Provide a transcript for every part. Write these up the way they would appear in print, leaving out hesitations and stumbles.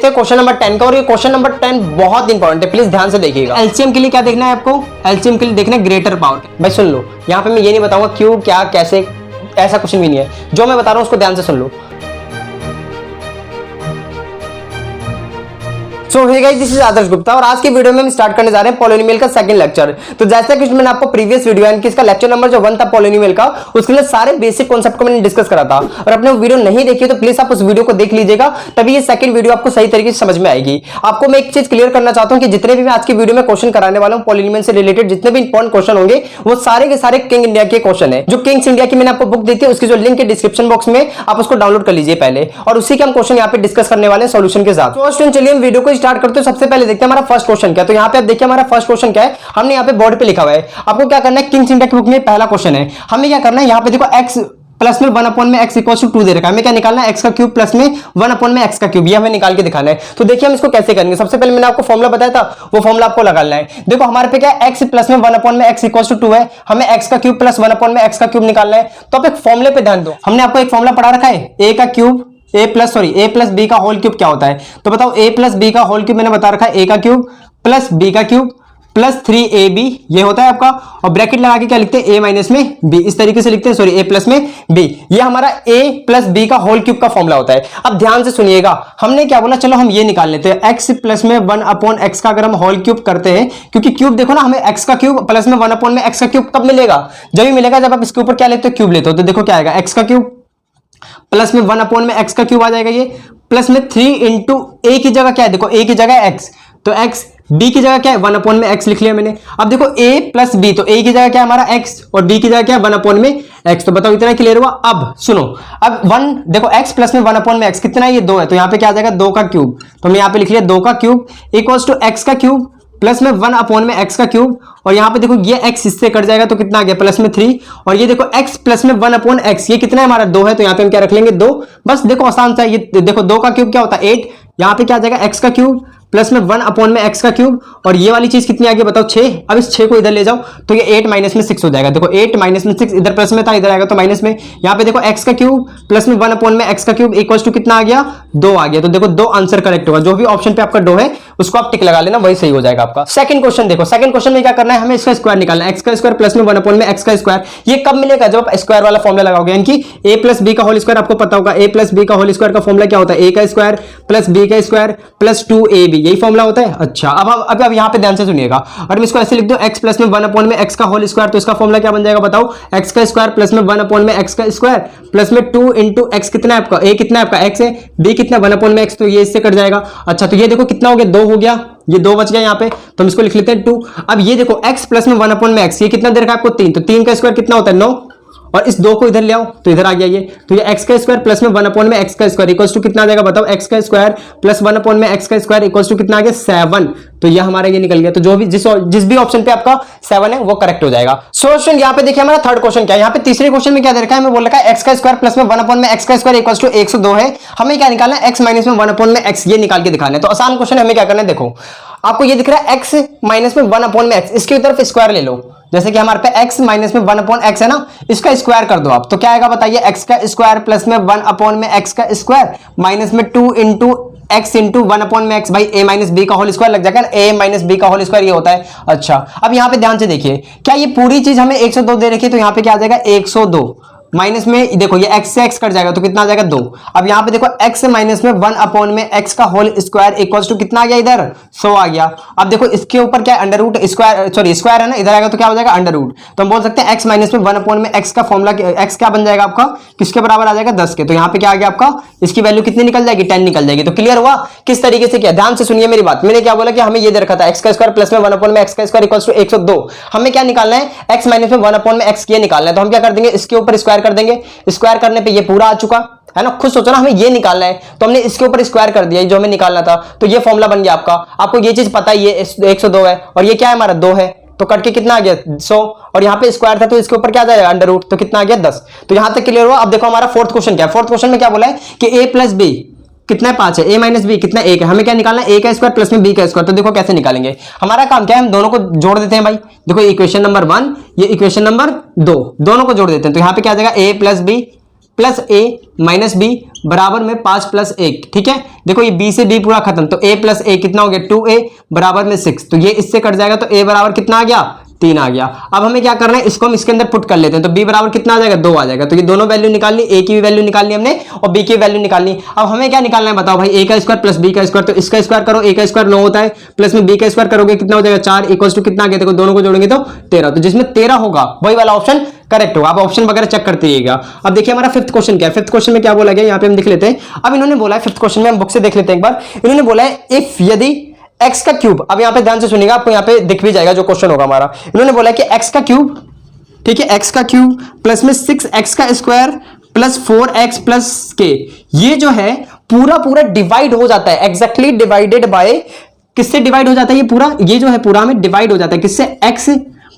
देखते हैं question number 10 का, और ये क्वेश्चन नंबर 10 बहुत इंपॉर्टेंट है, प्लीज ध्यान से देखिएगा। एलसीएम के लिए क्या देखना है आपको? एलसीएम के लिए देखना है ग्रेटर पावर। भाई सुन लो, यहाँ पे मैं ये नहीं बताऊंगा क्यों, क्या, कैसे, ऐसा कुछ भी नहीं है। जो मैं बता रहा हूं उसको ध्यान से सुन लो। सो हे गाइस, दिस इज आदर्श गुप्ता, और आज की वीडियो में हम स्टार्ट करने जा रहे हैं पॉलिनोमियल का सेकंड लेक्चर। तो जैसा कि मैंने आपको प्रीवियस वीडियो यानी कि इसका लेक्चर नंबर जो 1 था पॉलिनोमियल का, उसके लिए सारे बेसिक कॉन्सेप्ट को मैंने डिस्कस करा था। और अपने वीडियो नहीं देखी तो प्लीज आप उस वीडियो को देख लीजिएगा, तभी ये सेकंड वीडियो आपको सही तरीके से समझ में आएगी। आपको मैं एक चीज क्लियर करना चाहता हूं कि जितने भी मैं आज की वीडियो में क्वेश्चन कराने वाला हूं पॉलिनोमियल से रिलेटेड, जितने भी इंपॉर्टेंट क्वेश्चन होंगे वो सारे के सारे किंग इंडिया के क्वेश्चन है। जो किंग्स इंडिया की मैंने आपको बुक दी थी उसकी जो लिंक है डिस्क्रिप्शन बॉक्स में, आप उसको डाउनलोड कर लीजिए पहले, और उसी के हम क्वेश्चन यहाँ पे डिस्कस करने वाले हैं सॉल्यूशन के साथ। तो स्टूडेंट चलिए हम वीडियो को स्टार्ट करते हैं। सबसे पहले देखते हैं हमारा फर्स्ट क्वेश्चन क्या है। तो यहाँ पे आप देखिए हमारा फर्स्ट क्वेश्चन क्या है, हमने यहाँ पे बोर्ड पे लिखा हुआ है। आपको क्या करना है, किंग्स इंडिया की बुक में पहला क्वेश्चन है, हमें क्या करना है, यहाँ पे देखो x प्लस में 1 अपॉन में x इक्वल टू 2 दे रखा है। हमें क्या निकालना है, x का क्यूब प्लस में 1 अपॉन में x का क्यूब, ये हमें निकाल के दिखाना है। तो देखिए हम इसको कैसे करेंगे। सबसे पहले मैंने आपको फॉर्मुला बताया था, वो फॉर्मुला आपको लगाना है। देखो हमारे पे क्या है, x प्लस में 1 अपॉन में x इक्वल टू 2 है, हमें x का क्यूब प्लस 1 अपॉन में x का क्यूब निकालना है। तो आप एक फॉर्मुले पे ध्यान दो, हमने आपको एक फॉर्मुला पढ़ा रखा है, a का क्यूब a प्लस b का होल क्यूब क्या होता है। तो बताओ a प्लस b का होल क्यूब मैंने बता रखा है, a का क्यूब प्लस b का क्यूब प्लस 3ab ये होता है आपका, और ब्रैकेट लगा के क्या लिखते हैं, a माइनस में b, इस तरीके से लिखते हैं, सॉरी a प्लस में b, ये हमारा a प्लस b का होल क्यूब का फॉर्मुला होता है। अब ध्यान से सुनिएगा, हमने क्या बोला, चलो हम ये निकाल लेते हैं, x प्लस में 1 अपॉन x का अगर हम होल क्यूब करते हैं, क्योंकि क्यूब देखो ना, हमें x का क्यूब प्लस में 1 अपॉन में x का क्यूब कब मिलेगा, जब भी मिलेगा जब आप इसके ऊपर क्या लेते हो, क्यूब लेते हो। तो देखो क्या आएगा, x का क्यूब प्लस में 1 अपॉन में x का क्यूब आ जाएगा, ये प्लस में 3 इंटू a की जगह क्या है, देखो a की जगह है x, तो x, b की जगह क्या है 1 अपॉन में x लिख लिया मैंने। अब देखो a प्लस b, तो a की जगह क्या है हमारा x और b की जगह क्या है 1 अपॉन में x। तो बताओ इतना क्लियर हुआ। अब सुनो, अब 1 देखो x प्लस में 1 अपॉन में x कितना है, ये 2 है, तो यहाँ पे क्या आ जाएगा 2 का क्यूब। तो हमने यहाँ पे लिख लिया 2 का क्यूब इक्वल्स टू x का क्यूब प्लस में 1 अपॉन में x का क्यूब, और यहाँ पे देखो ये x इससे कट जाएगा तो कितना आ गया प्लस में 3, और ये देखो x प्लस में 1 अपॉन x, ये कितना है हमारा 2 है, तो यहाँ पे हम क्या रख लेंगे 2। बस देखो आसान सा, ये देखो 2 का क्यूब क्या होता है 8, यहाँ पे क्या आ जाएगा x का क्यूब प्लस में 1 अपॉन में x का क्यूब, और ये वाली चीज कितनी आ गई बताओ 6। अब इस 6 को इधर ले जाओ तो ये 8 माइनस में 6 हो जाएगा। देखो 8 माइनस में 6, इधर प्लस में था इधर आएगा तो माइनस में। यहाँ पे देखो x का क्यूब प्लस में 1 अपॉन में x का क्यूब इक्वल टू कितना आ गया 2 आ गया। तो देखो 2 आंसर करेक्ट होगा, जो भी ऑप्शन पे आपका 2 है उसको आप टिक लगा लेना, वही सही हो जाएगा आपका। सेकंड क्वेश्चन देखो, सेकंड क्वेश्चन में क्या करना है, हमें इसका स्क्वायर निकालना है, x का स्क्वायर प्लस में 1 अपॉन में x का स्क्वायर। ये कब मिलेगा, जब आप स्क्वायर वाला फॉर्मुला लगाओगे, यानी कि a प्लस b का होल स्क्वायर आपको पता होगा, a प्लस b का होल स्क्वायर का फॉर्मुला क्या होता है, a का स्क्वायर प्लस b का स्क्वायर प्लस 2ab, यही फॉर्मुला होता है। अच्छा अब यहाँ पे ध्यान से सुनिएगा, और मैं इसको ऐसे लिख दूं x प्लस में 1 अपॉन में x का होल स्क्वायर, तो इसका फॉर्मुला क्या बन जाएगा बताओ, x का स्क्वायर प्लस में 1 अपॉन में x का स्क्वायर प्लस में 2 इंटू x, कितना है आपका a, कितना है आपका x है, b कितना 1 अपॉन में x, तो ये इससे कट जाएगा। अच्छा तो ये देखो कितना हो गया 2 हो गया, ये 2 बच गया यहाँ पे, तो हम इसको लिख लेते हैं 2। अब ये देखो x प्लस में 1 अपॉन में x, ये कितना दे रखा है आपको 3, तो 3 का स्क्वायर कितना होता है 9, और इस 2 को इधर ले आओ तो इधर आ गया ये, तो ये x का स्क्वायर प्लस में 1 अपॉन में x का स्क्वायर इक्वल्स टू कितना आ जाएगा बताओ, x का स्क्वायर प्लस 1 अपॉन में x का स्क्वायर इक्वल्स टू कितना आ गया 7। तो ये हमारा ये निकल गया, तो जो भी जिस भी ऑप्शन पे आपका 7 है वो करेक्ट हो जाएगा। सो स्टूडेंट यहाँ पे देखिए हमारा थर्ड क्वेश्चन क्या है, यहाँ पे तीसरे क्वेश्चन में क्या दे रखा है, हमें बोल रखा है x का स्क्वायर प्लस में 1 अपॉन में x का स्क्वायर इक्वल्स टू 102 है, हमें क्या निकालना है x माइनस में 1 अपॉन में x, ये निकाल के दिखाना है। तो आसान क्वेश्चन है, हमें क्या करना है, देखो आपको ये दिख रहा है x माइनस में 1 अपॉन में x, इसकी तरफ स्क्वायर ले लो, जैसे कि हमारे पे x माइनस में 1 अपॉन x है ना, इसका स्क्वायर कर दो आप, तो क्या आएगा बताइए, x का स्क्वायर प्लस में 1 अपॉन में x का स्क्वायर माइनस में 2 इंटू x इंटू 1 अपॉन में x, भाई a माइनस b का होल स्क्वायर लग जाएगा ना, a माइनस b का होल स्क्वायर ये होता है। अच्छा अब यहाँ पे ध्यान से देखिए, क्या ये पूरी चीज हमें 102 दे रखी है, तो यहाँ पे क्या आ जाएगा 102 माइनस में देखो ये x से x कट जाएगा तो कितना आ जाएगा 2। अब यहाँ पे देखो x माइनस में 1 अपॉन में x का होल स्क्वायर इक्वल्स टू कितना आ गया इधर 100 आ गया। अब देखो इसके ऊपर क्या under root square, sorry square है ना, इधर आएगा तो क्या हो जाएगा अंडर रूट, तो हम बोल सकते हैं x माइनस में 1 अपॉन में x का फॉर्मुला x क्या बन जाएगा आपका, किसके बराबर आ जाएगा 10 के। तो यहाँ पे क्या आ गया आपका, इसकी वैल्यू कितनी निकल जाएगी 10 निकल जाएगी। तो क्लियर हुआ किस तरीके से किया, ध्यान से सुनिए मेरी बात। मैंने क्या बोला कि हमें ये दे रखा था x का स्क्वायर प्लस में 1 अपॉन में x का स्क्वायर इक्वल्स टू 102, हमें क्या निकालना है x माइनस में 1 अपॉन में x ये निकालना है। तो हम क्या कर देंगे, इसके ऊपर स्क्वायर कर देंगे, स्क्वायर करने पे ये पूरा आ चुका है ना, खुद सोचो ना हमें ये निकालना है, तो हमने इसके ऊपर स्क्वायर कर दिया जो हमें निकालना था, तो ये फॉर्मूला बन गया आपका। आपको ये चीज पता ही है 102 है, और ये क्या है हमारा 2 है, तो कट के कितना आ गया 100, और यहाँ पे स्क्वायर था तो इसके ऊपर क्या आ जाएगा अंडर रूट, तो कितना आ गया 10। तो यहाँ तक क्लियर हुआ। अब देखो हमारा फोर्थ क्वेश्चन क्या है, फोर्थ क्वेश्चन में क्या बोला है कि a प्लस बी कितना है 5 है, a माइनस बी कितना 1 है, हमें क्या निकालना है a का स्क्वायर प्लस में b का स्क्वायर। तो देखो कैसे निकालेंगे, हमारा काम क्या है, हम दोनों को जोड़ देते हैं भाई। देखो इक्वेशन नंबर 1 ये इक्वेशन नंबर 2 दोनों को जोड़ देते हैं, तो यहाँ पे क्या आ जाएगा a plus B plus A minus B बराबर में 5 प्लस 1। ठीक है, देखो ये b से b पूरा खत्म, तो a प्लस ए कितना हो गया 2a बराबर में 6, तो ये इससे कट जाएगा, तो a बराबर कितना आ गया 3 आ गया। अब हमें क्या करना है, इसको हम इसके अंदर पुट कर लेते हैं, तो b बराबर कितना आ जाएगा 2 आ जाएगा। तो ये दोनों वैल्यू निकालनी, a की भी वैल्यू निकालनी हमने और b की वैल्यू निकालनी। अब हमें क्या निकालना है बताओ भाई, a का स्क्वायर प्लस b का स्क्वायर, तो इसका स्क्वायर करो, a का स्क्वायर 9 होता है, प्लस में b का स्क्वायर करोगे कितना हो जाएगा 4 इक्वल टू कितना आ गया, देखो दोनों को जोड़ेंगे तो 13, तो जिसमें 13 होगा वही वाला ऑप्शन करेक्ट होगा। आप ऑप्शन वगैरह चेक करते रहिएगा। अब देखिए हमारा फिफ्थ क्वेश्चन क्या है, फिफ्थ क्वेश्चन में क्या बोला गया यहाँ पे हम देख लेते हैं। अब इन्होंने बोला है फिफ्थ क्वेश्चन में, हम बुक से देख लेते हैं एक बार। इन्होंने बोला है इफ यदि x का क्यूब, अब यहाँ पे ध्यान से सुनिएगा, आपको यहाँ पे दिख भी जाएगा जो क्वेश्चन होगा हमारा। इन्होंने बोला है कि x का क्यूब, ठीक है, x का क्यूब प्लस में 6x का square plus 4x plus k, ये जो है पूरा पूरा डिवाइड हो जाता है, एग्जैक्टली डिवाइडेड बाय, किससे डिवाइड हो जाता है ये पूरा, ये जो है पूरा में डिवाइड हो जाता है किससे, x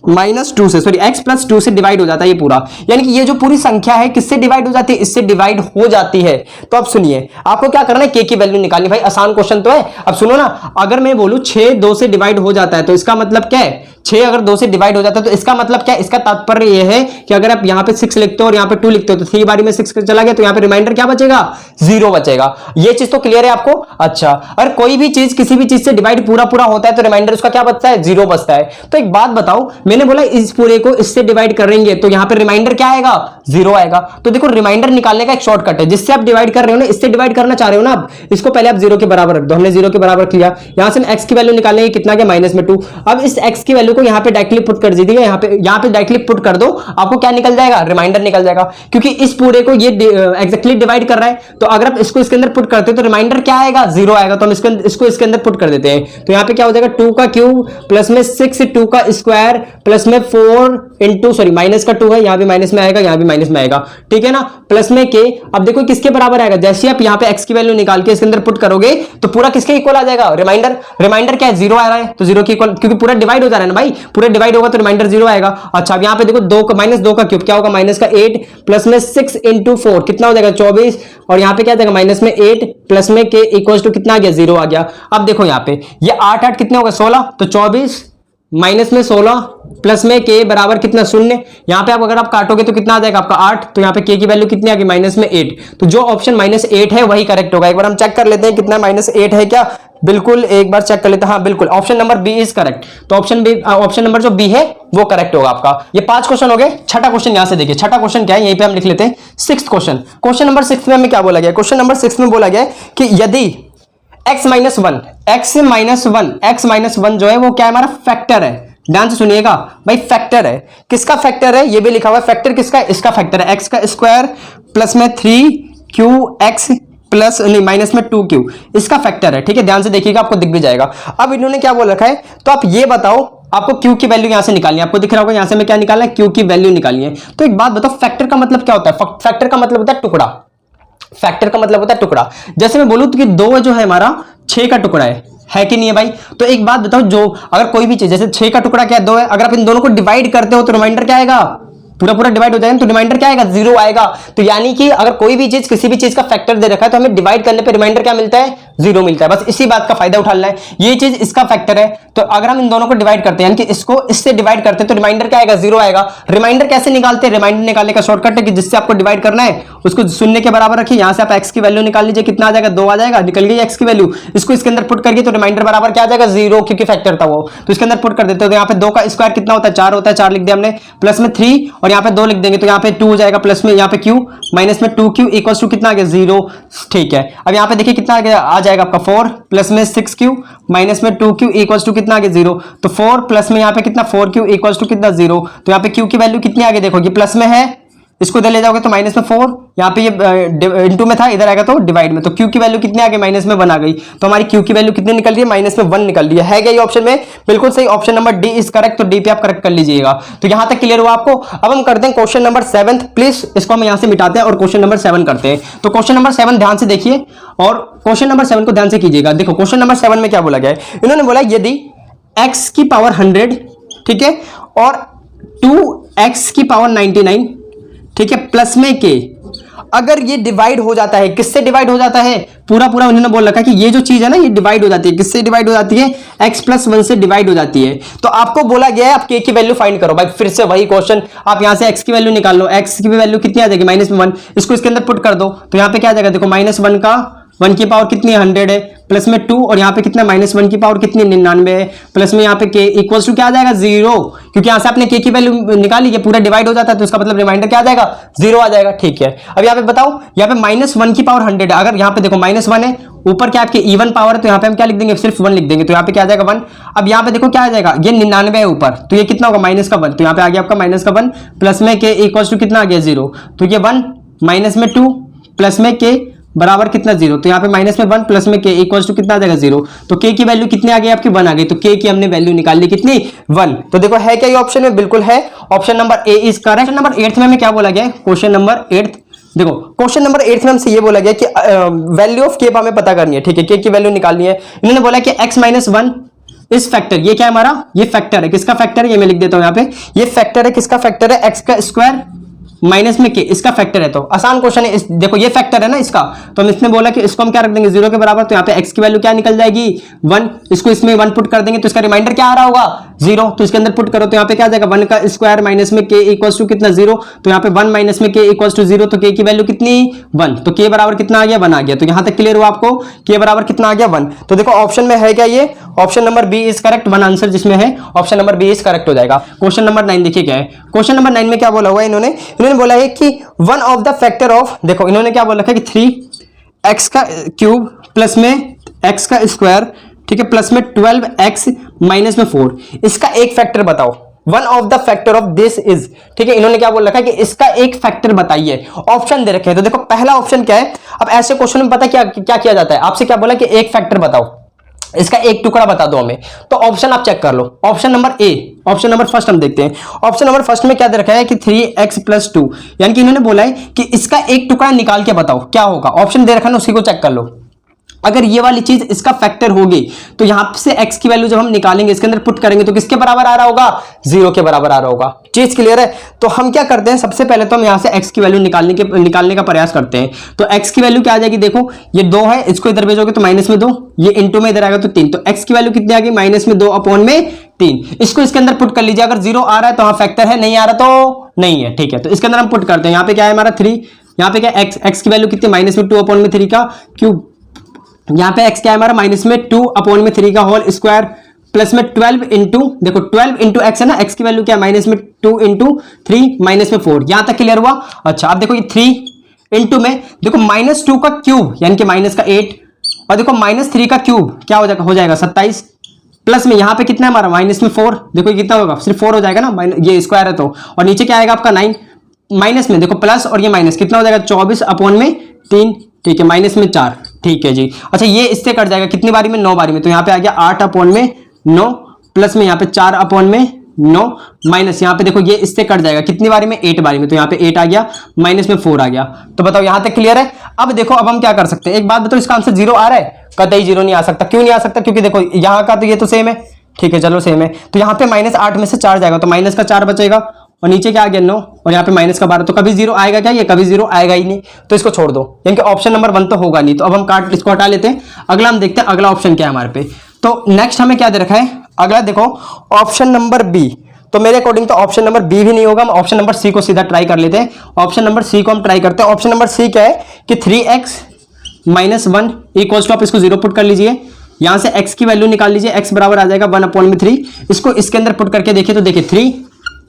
माइनस 2 से, सॉरी x प्लस 2 से डिवाइड हो जाता है ये पूरा, यानी कि ये जो पूरी संख्या है किससे डिवाइड हो जाती है, इससे डिवाइड हो जाती है। तो अब सुनिए, आपको क्या करना है, k की वैल्यू निकालनी। भाई आसान क्वेश्चन तो है। अब सुनो ना, अगर मैं बोलूं 6 2 से डिवाइड हो जाता है, तो इसका मतलब क्या है, 6 अगर 2 से डिवाइड हो जाता है तो इसका मतलब क्या है, इसका तात्पर्य यह है कि अगर आप यहाँ पे 6 लिखते हो और यहाँ पे 2 लिखते हो, तो 3 बारी में 6 चला गया, तो यहाँ पे रिमाइंडर क्या बचेगा, 0 बचेगा। ये चीज तो क्लियर है आपको। अच्छा, अगर कोई भी चीज किसी भी चीज से डिवाइड पूरा पूरा होता है तो रिमाइंडर उसका क्या बचता है, 0 बचता है। तो एक बात बताओ, मैंने बोला इस पूरे को इससे डिवाइड करेंगे तो यहाँ पे रिमाइंडर क्या आएगा, 0 आएगा। तो देखो रिमाइंडर निकालने का एक शॉर्टकट है, जिससे आप डिवाइड कर रहे हो ना, इससे डिवाइड करना चाह रहे हो ना आप, इसको पहले आप 0 के बराबर रख दो। हमने 0 के बराबर किया, यहां से x की वैल्यू निकालेंगे, कितना क्या माइनस में 2। अब इस x की वैल्यू को यहाँ पे डायरेक्टली पुट कर दीजिएगा, यहाँ पे डायरेक्टली पुट कर दो, आपको क्या निकल जाएगा, रिमाइंडर निकल जाएगा, क्योंकि इस पूरे को ये एग्जैक्टली डिवाइड कर रहा है। तो अगर आप इसको इसके अंदर पुट करते हो तो रिमाइंडर क्या आएगा, 0 आएगा। तो हम इसको इसके अंदर पुट कर देते हैं, तो यहाँ पे क्या हो जाएगा 2 का क्यूब प्लस में 6 2 का स्क्वायर प्लस में 4 इंटू, सॉरी माइनस का 2 है, यहाँ भी माइनस में आएगा, यहाँ भी माइनस में आएगा, ठीक है ना, प्लस में के। अब देखो किसके बराबर आएगा, जैसे आप यहाँ पे x की वैल्यू निकाल के इसके अंदर पुट करोगे तो पूरा किसके इक्वल आ जाएगा, रिमाइंडर। रिमाइंडर क्या है, 0 आ रहा है, तो 0 के इक्वल, क्योंकि पूरा डिवाइड हो जा रहा है ना भाई, पूरा डिवाइड होगा तो रिमाइंडर 0 आएगा। अच्छा, अब यहाँ पे देखो 2 का माइनस 2 का क्यूब क्या होगा, माइनस का 8 प्लस में 6 इंटू 4 कितना हो जाएगा 24, और यहाँ पे क्या जाएगा माइनस में 8 प्लस में के इक्वल टू कितना आ गया, 0 आ गया। अब देखो यहाँ पे ये 8 8 कितने होगा 16, तो 24 माइनस में 16 प्लस में के बराबर कितना 0। यहाँ पे आप अगर आप काटोगे तो कितना आ जाएगा आपका 8, तो यहाँ पे के की वैल्यू कितनी आ गई माइनस में 8। तो जो ऑप्शन -8 है वही करेक्ट होगा। एक बार हम चेक कर लेते हैं कितना -8 है क्या, बिल्कुल एक बार चेक कर लेते हैं। हाँ बिल्कुल, option number B is correct. तो ऑप्शन नंबर जो बी है वो करेक्ट होगा आपका। ये 5 क्वेश्चन हो गए। छठा क्वेश्चन यहाँ से देखिए, छठा क्वेश्चन क्या है, यहीं पे हम लिख लेते हैं। सिक्स्थ क्वेश्चन, क्वेश्चन नंबर 6 में हमें क्या बोला गया, क्वेश्चन नंबर 6 में बोला गया कि यदि x माइनस वन जो है वो क्या है, हमारा फैक्टर है। ध्यान से सुनिएगा भाई, फैक्टर है। किसका फैक्टर है, ये भी लिखा हुआ है। फैक्टर किसका है, इसका फैक्टर है। x का स्क्वायर प्लस में 3qx प्लस नहीं माइनस में 2q, इसका फैक्टर है। ठीक है, ध्यान से देखिएगा, आपको दिख भी जाएगा। अब इन्होंने क्या बोल रखा है, तो आप ये बताओ, आपको q की वैल्यू यहां से निकालनी है। आपको दिख रहा होगा यहां से हमें क्या निकालना है, q की वैल्यू निकालनी है। तो एक बात बताओ, फैक्टर का मतलब क्या होता है, फैक्टर का मतलब होता है टुकड़ा। फैक्टर का मतलब होता है टुकड़ा। जैसे मैं बोलूं तो कि 2 जो है हमारा 6 का टुकड़ा है कि नहीं है भाई। तो एक बात बताओ, जो अगर कोई भी चीज, जैसे 6 का टुकड़ा क्या है, 2 है, अगर आप इन दोनों को डिवाइड करते हो तो रिमाइंडर क्या आएगा, पूरा पूरा डिवाइड हो जाएगा तो रिमाइंडर क्या आएगा, 0 आएगा। तो यानी कि अगर कोई भी चीज किसी भी चीज का फैक्टर दे रखा है तो हमें डिवाइड करने पे रिमाइंडर क्या मिलता है, 0 मिलता है। बस इसी बात का फायदा उठाना है। ये चीज इसका फैक्टर है, तो अगर हम इन दोनों को डिवाइड करते हैं, यानी कि इसको इससे डिवाइड करते हैं तो रिमाइंडर क्या आएगा, 0 आएगा। रिमाइंडर कैसे निकालते हैं, रिमाइंडर निकालने का शॉर्टकट है कि जिससे आपको डिवाइड करना है उसको शून्य के बराबर रखिए। यहां से आप x की वैल्यू निकाल लीजिए, कितना आ जाएगा, 2 आ जाएगा, निकल गई x की वैल्यू। इसको इसके अंदर पुट करिए तो रिमाइंडर बराबर क्या आ जाएगा, 0, क्योंकि फैक्टर था वो। तो इसके अंदर पुट कर देते हो, तो यहाँ पे 2 का स्क्वायर कितना होता है, 4 होता है, 4 लिख दिया हमने, प्लस में 3 और यहाँ पे 2 लिख देंगे तो यहाँ पे 2 हो जाएगा, प्लस में यहाँ पे q माइनस में 2q इक्वल्स टू कितना आ गया, 0। ठीक है, अब यहाँ पे देखिए कितना आ जाएगा आपका 4 प्लस में 6q माइनस में 2q इक्वल्स टू कितना आ गया, 0। तो 4 प्लस में यहाँ पे कितना 4q इक्वल्स टू कितना, 0। तो यहाँ पे q की वैल्यू कितनी आ गई, देखो ये प्लस में है, इसको इधर ले जाओगे तो माइनस में 4, यहाँ पे ये इनटू में था, इधर आएगा तो डिवाइड में। तो q की वैल्यू कितनी आ गई, माइनस में 1 आ गई। तो हमारी q की वैल्यू कितनी निकल रही है, माइनस में 1 निकल रही है क्या ये ऑप्शन में, बिल्कुल सही। Option number D is correct. तो डी पे आप करेक्ट कर लीजिएगा। तो यहां तक क्लियर हुआ आपको। अब हम करते हैं क्वेश्चन नंबर 7। प्लीज इसको हम यहां से मिटाते हैं और क्वेश्चन नंबर 7 करते हैं। तो क्वेश्चन नंबर 7 ध्यान से देखिए और क्वेश्चन नंबर 7 को ध्यान से कीजिएगा। देखो क्वेश्चन नंबर 7 में क्या बोला गया है, इन्होंने बोला यदि x की पावर 100, ठीक है, और 2x की पावर 99, ठीक है, प्लस में k, अगर ये डिवाइड हो जाता है, किससे डिवाइड हो जाता है, पूरा पूरा उन्होंने बोल रखा है कि ये जो चीज है ना ये डिवाइड हो जाती है, किससे डिवाइड हो जाती है, x+1 से डिवाइड हो जाती है। तो आपको बोला गया है आप k की वैल्यू फाइंड करो। भाई फिर से वही क्वेश्चन, आप यहां से x की वैल्यू निकाल लो, x की वैल्यू कितनी आ जाएगी -1, इसको इसके अंदर पुट कर दो, तो यहां पे क्या आ जाएगा, देखो -1 का 1 की पावर कितनी 100 है, प्लस में 2 और यहाँ पे कितना -1 की पावर कितनी 99 है, प्लस में यहाँ पे k इक्वल्स टू क्या आ जाएगा 0, क्योंकि यहाँ से आपने k की वैल्यू निकाली है, पूरा डिवाइड हो जाता है तो इसका मतलब रिमाइंडर क्या आ जाएगा 0 आ जाएगा। ठीक है, अब यहाँ पे बताओ, यहाँ पे -1 की पावर 100 है, अगर यहाँ पे देखो -1 है, ऊपर क्या आपके इवन पावर है, तो यहाँ पे हम क्या लिख देंगे, सिर्फ 1 लिख देंगे, तो यहाँ पे क्या आ जाएगा 1। अब यहाँ पे देखो क्या आ जाएगा, ये 99 है ऊपर, तो ये कितना होगा -1, तो यहाँ पे आ गया आपका -1, प्लस में k इक्वल्स टू कितना आ गया 0, तो ये 1 माइनस में 2 प्लस में k बराबर कितना 0, तो यहाँ पे -1 प्लस में k इक्वल्स टू कितना आ जाएगा 0, तो k की वैल्यू कितनी आ गई आपकी 1 आ गई, तो k की हमने वैल्यू निकाल ली कितनी 1। तो देखो है क्या ये ऑप्शन में, बिल्कुल है, option number A is correct. Number 8 में हमें क्या बोला गया है, क्वेश्चन नंबर 8, देखो क्वेश्चन नंबर 8 में हमसे ये बोला गया कि वैल्यू ऑफ k हमें पता करनी है। ठीक है, k की वैल्यू निकालनी है, इन्होंने बोला कि x-1 इस फैक्टर, ये क्या है हमारा, ये फैक्टर है, किसका फैक्टर है, ये मैं लिख देता हूं यहाँ पे, ये फैक्टर है, किसका फैक्टर है, x का स्क्वायर माइनस में k, इसका फैक्टर है। तो आसान क्वेश्चन है, देखो ये फैक्टर है ना इसका, तो हम इसने बोला कि इसको हम क्या रख देंगे 0 के बराबर, तो यहाँ पे x की वैल्यू क्या निकल जाएगी 1, इसको इसमें 1 पुट कर देंगे तो इसका रिमाइंडर क्या आ रहा होगा 0, तो इसके अंदर पुट करो तो यहाँ पे क्या आ जाएगा 1 का स्क्वायर माइनस में k इक्वल्स टू कितना 0, तो यहाँ पे 1 माइनस में k इक्वल्स टू 0, तो k की वैल्यू कितनी 1, तो k बराबर कितना आ गया 1 आ गया। तो यहाँ तक क्लियर हुआ आपको, k बराबर कितना आ गया 1। तो देखो ऑप्शन में है क्या, ये option number B is correct, 1 answer जिसमें है option number B is correct हो जाएगा। क्वेश्चन नंबर 9 देखिए क्या है, क्वेश्चन नंबर 9 में क्या बोला हुआ है, इन्होंने बोला है कि one of the factor of, देखो इन्होंने क्या बोल रखा है कि 3x का क्यूब प्लस में x का स्क्वायर, ठीक है, प्लस में 12x माइनस में 4, इसका एक फैक्टर बताओ, one of the factor of this is, ठीक है, इन्होंने क्या बोल रखा है कि इसका एक फैक्टर बताइए, ऑप्शन दे रखे हैं। तो देखो पहला ऑप्शन क्या है, अब ऐसे क्वेश्चन में पता क्या क्या किया जाता है, आपसे क्या बोला कि एक फैक्टर बताओ, इसका एक टुकड़ा बता दो हमें, तो ऑप्शन आप चेक कर लो, option number A, option number first हम देखते हैं, ऑप्शन नंबर फर्स्ट में क्या दे रखा है कि 3x + 2, यानी कि इन्होंने बोला है कि इसका एक टुकड़ा निकाल के बताओ क्या होगा, ऑप्शन दे रखा है ना उसी को चेक कर लो। अगर ये वाली चीज इसका फैक्टर होगी तो यहां से x की वैल्यू जब हम निकालेंगे इसके अंदर पुट करेंगे तो किसके बराबर आ रहा होगा 0 के बराबर आ रहा होगा। चीज क्लियर है, तो हम क्या करते हैं, सबसे पहले तो हम यहां से x की वैल्यू निकालने का प्रयास करते हैं। तो x की वैल्यू क्या आ जाएगी, देखो ये 2 है, इसको इधर भेजोगे तो -2, ये इंटू में इधर आएगा तो 3, तो x की वैल्यू कितनी आ गई -2/3। इसको इसके अंदर पुट कर लीजिए, अगर 0 आ रहा है तो हाँ फैक्टर है, नहीं आ रहा तो नहीं है। ठीक है, तो इसके अंदर हम पुट करते हैं, यहाँ पे क्या है हमारा 3, यहाँ पे क्या x की वैल्यू कितनी -2/3 का क्यूब, यहाँ पे x क्या है हमारा -2/3 का होल स्क्वायर, प्लस में 12 इंटू, देखो 12 इंटू x है ना, x की वैल्यू क्या है -2 इंटू 3 -4, यहां तक क्लियर हुआ। अच्छा अब देखो ये 3 इंटू में देखो -2 का क्यूब यानी कि -8, और देखो -3 का क्यूब क्या हो जाएगा 27, प्लस में यहाँ पे कितना है हमारा -4, देखो ये कितना होगा सिर्फ 4 हो जाएगा ना, ये स्क्वायर है तो, और नीचे क्या आएगा आपका 9, माइनस में देखो प्लस और ये माइनस कितना हो जाएगा 24/3, ठीक है, -4, ठीक है जी। अच्छा ये इससे कट जाएगा कितनी बारी में 9 बारी में, तो यहाँ पे आ गया 8/9, प्लस में यहाँ पे 4/9, माइनस यहाँ पे देखो ये इससे कट जाएगा कितनी बारी में 8 बारी में, तो यहाँ पे 8 आ गया, -4 आ गया। तो बताओ यहाँ तक क्लियर है। अब देखो अब हम क्या कर सकते हैं, एक बात बताओ, इसका आंसर 0 आ रहा है, कतई 0 नहीं आ सकता। क्यों नहीं आ सकता, क्योंकि देखो यहाँ का तो ये तो सेम है, ठीक है चलो सेम है, तो यहाँ पे -8 में से 4 जाएगा तो माइनस का 4 बचेगा, और नीचे क्या आ गया 9, और यहाँ पे माइनस का 12, तो कभी 0 आएगा क्या, ये कभी 0 आएगा ही नहीं, तो इसको छोड़ दो, यानी कि ऑप्शन नंबर 1 तो होगा नहीं। तो अब हम इसको हटा लेते हैं, अगला हम देखते हैं अगला ऑप्शन क्या है हमारे पे। तो नेक्स्ट हमें क्या दे रखा है, अगला देखो ऑप्शन नंबर बी, तो मेरे अकॉर्डिंग तो ऑप्शन नंबर बी भी नहीं होगा, हम ऑप्शन नंबर सी को सीधा ट्राई कर लेते हैं। ऑप्शन नंबर सी को हम ट्राई करते हैं। ऑप्शन नंबर सी क्या है कि 3x - 1 इक्वल्स टू, आप इसको 0 पुट कर लीजिए, यहां से x की वैल्यू निकाल लीजिए, x बराबर आ जाएगा 1/3, इसको इसके अंदर पुट करके देखिए तो देखिए 3,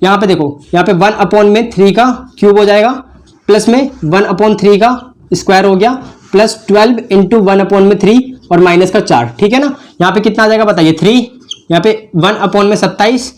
यहाँ पे देखो यहाँ पे 1/3 का क्यूब हो जाएगा, प्लस में 1/3 का स्क्वायर हो गया, प्लस 12 इंटू 1/3 और माइनस का 4, ठीक है ना। यहाँ पे कितना आ जाएगा बताइए 3, यहाँ पे 1/27,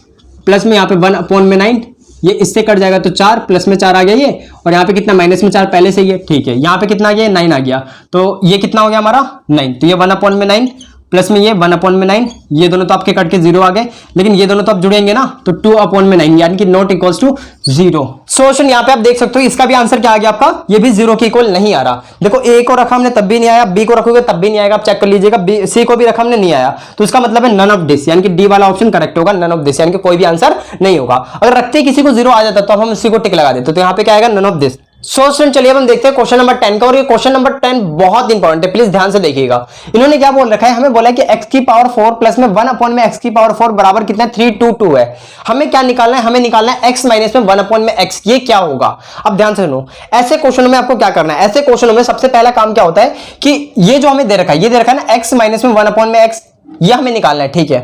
प्लस में यहाँ पे 1/9, ये इससे कट जाएगा तो 4, प्लस में 4 आ गया ये, और यहाँ पे कितना -4 पहले से ही है, ठीक है। यहाँ पे कितना आ गया 9 आ गया, तो ये कितना हो गया हमारा 9, तो ये 1/9 प्लस में ये 1/9, ये दोनों तो आपके कट के 0 आ गए, लेकिन ये दोनों तो आप जुड़ेंगे ना, तो 2/9 यानी कि नॉट इक्वल्स टू 0। सोल्यूशन यहाँ पे आप देख सकते हो, इसका भी आंसर क्या आ गया आपका, ये भी 0 के इक्वल नहीं आ रहा। देखो ए को रखा हमने तब भी नहीं आया, बी को रखोगे तब भी नहीं आएगा, आप चेक कर लीजिएगा, सी को भी रखा हमने नहीं आया, तो इसका मतलब है नन ऑफ दिस, यानी कि डी वाला ऑप्शन करेक्ट होगा, नन ऑफ दिस यानी कि कोई भी आंसर नहीं होगा। अगर रखते किसी को 0 आ जाता तो हम उसी को टिक लगा देते, तो यहाँ पे क्या आएगा नन ऑफ दिस, स्टूडेंट चलिए अब हम देखते हैं क्वेश्चन नंबर 10 का, और ये क्वेश्चन नंबर 10 बहुत इंपॉर्टेंट है, प्लीज ध्यान से देखिएगा। इन्होंने क्या बोल रखा है, हमें बोला है कि x की पावर 4 प्लस में 1 अपॉन में x की पावर 4 बराबर कितना है 322 है। हमें क्या निकालना है, हमें निकालना है x माइनस में 1 अपॉन में x, ये क्या होगा। अब ध्यान से सुनो, ऐसे क्वेश्चनों में आपको क्या करना है, ऐसे क्वेश्चनों में सबसे पहला काम क्या होता है कि ये जो हमें दे रखा है, ये दे रखा है ना x माइनस में 1 अपॉन में x, ये हमें निकालना है, ठीक है।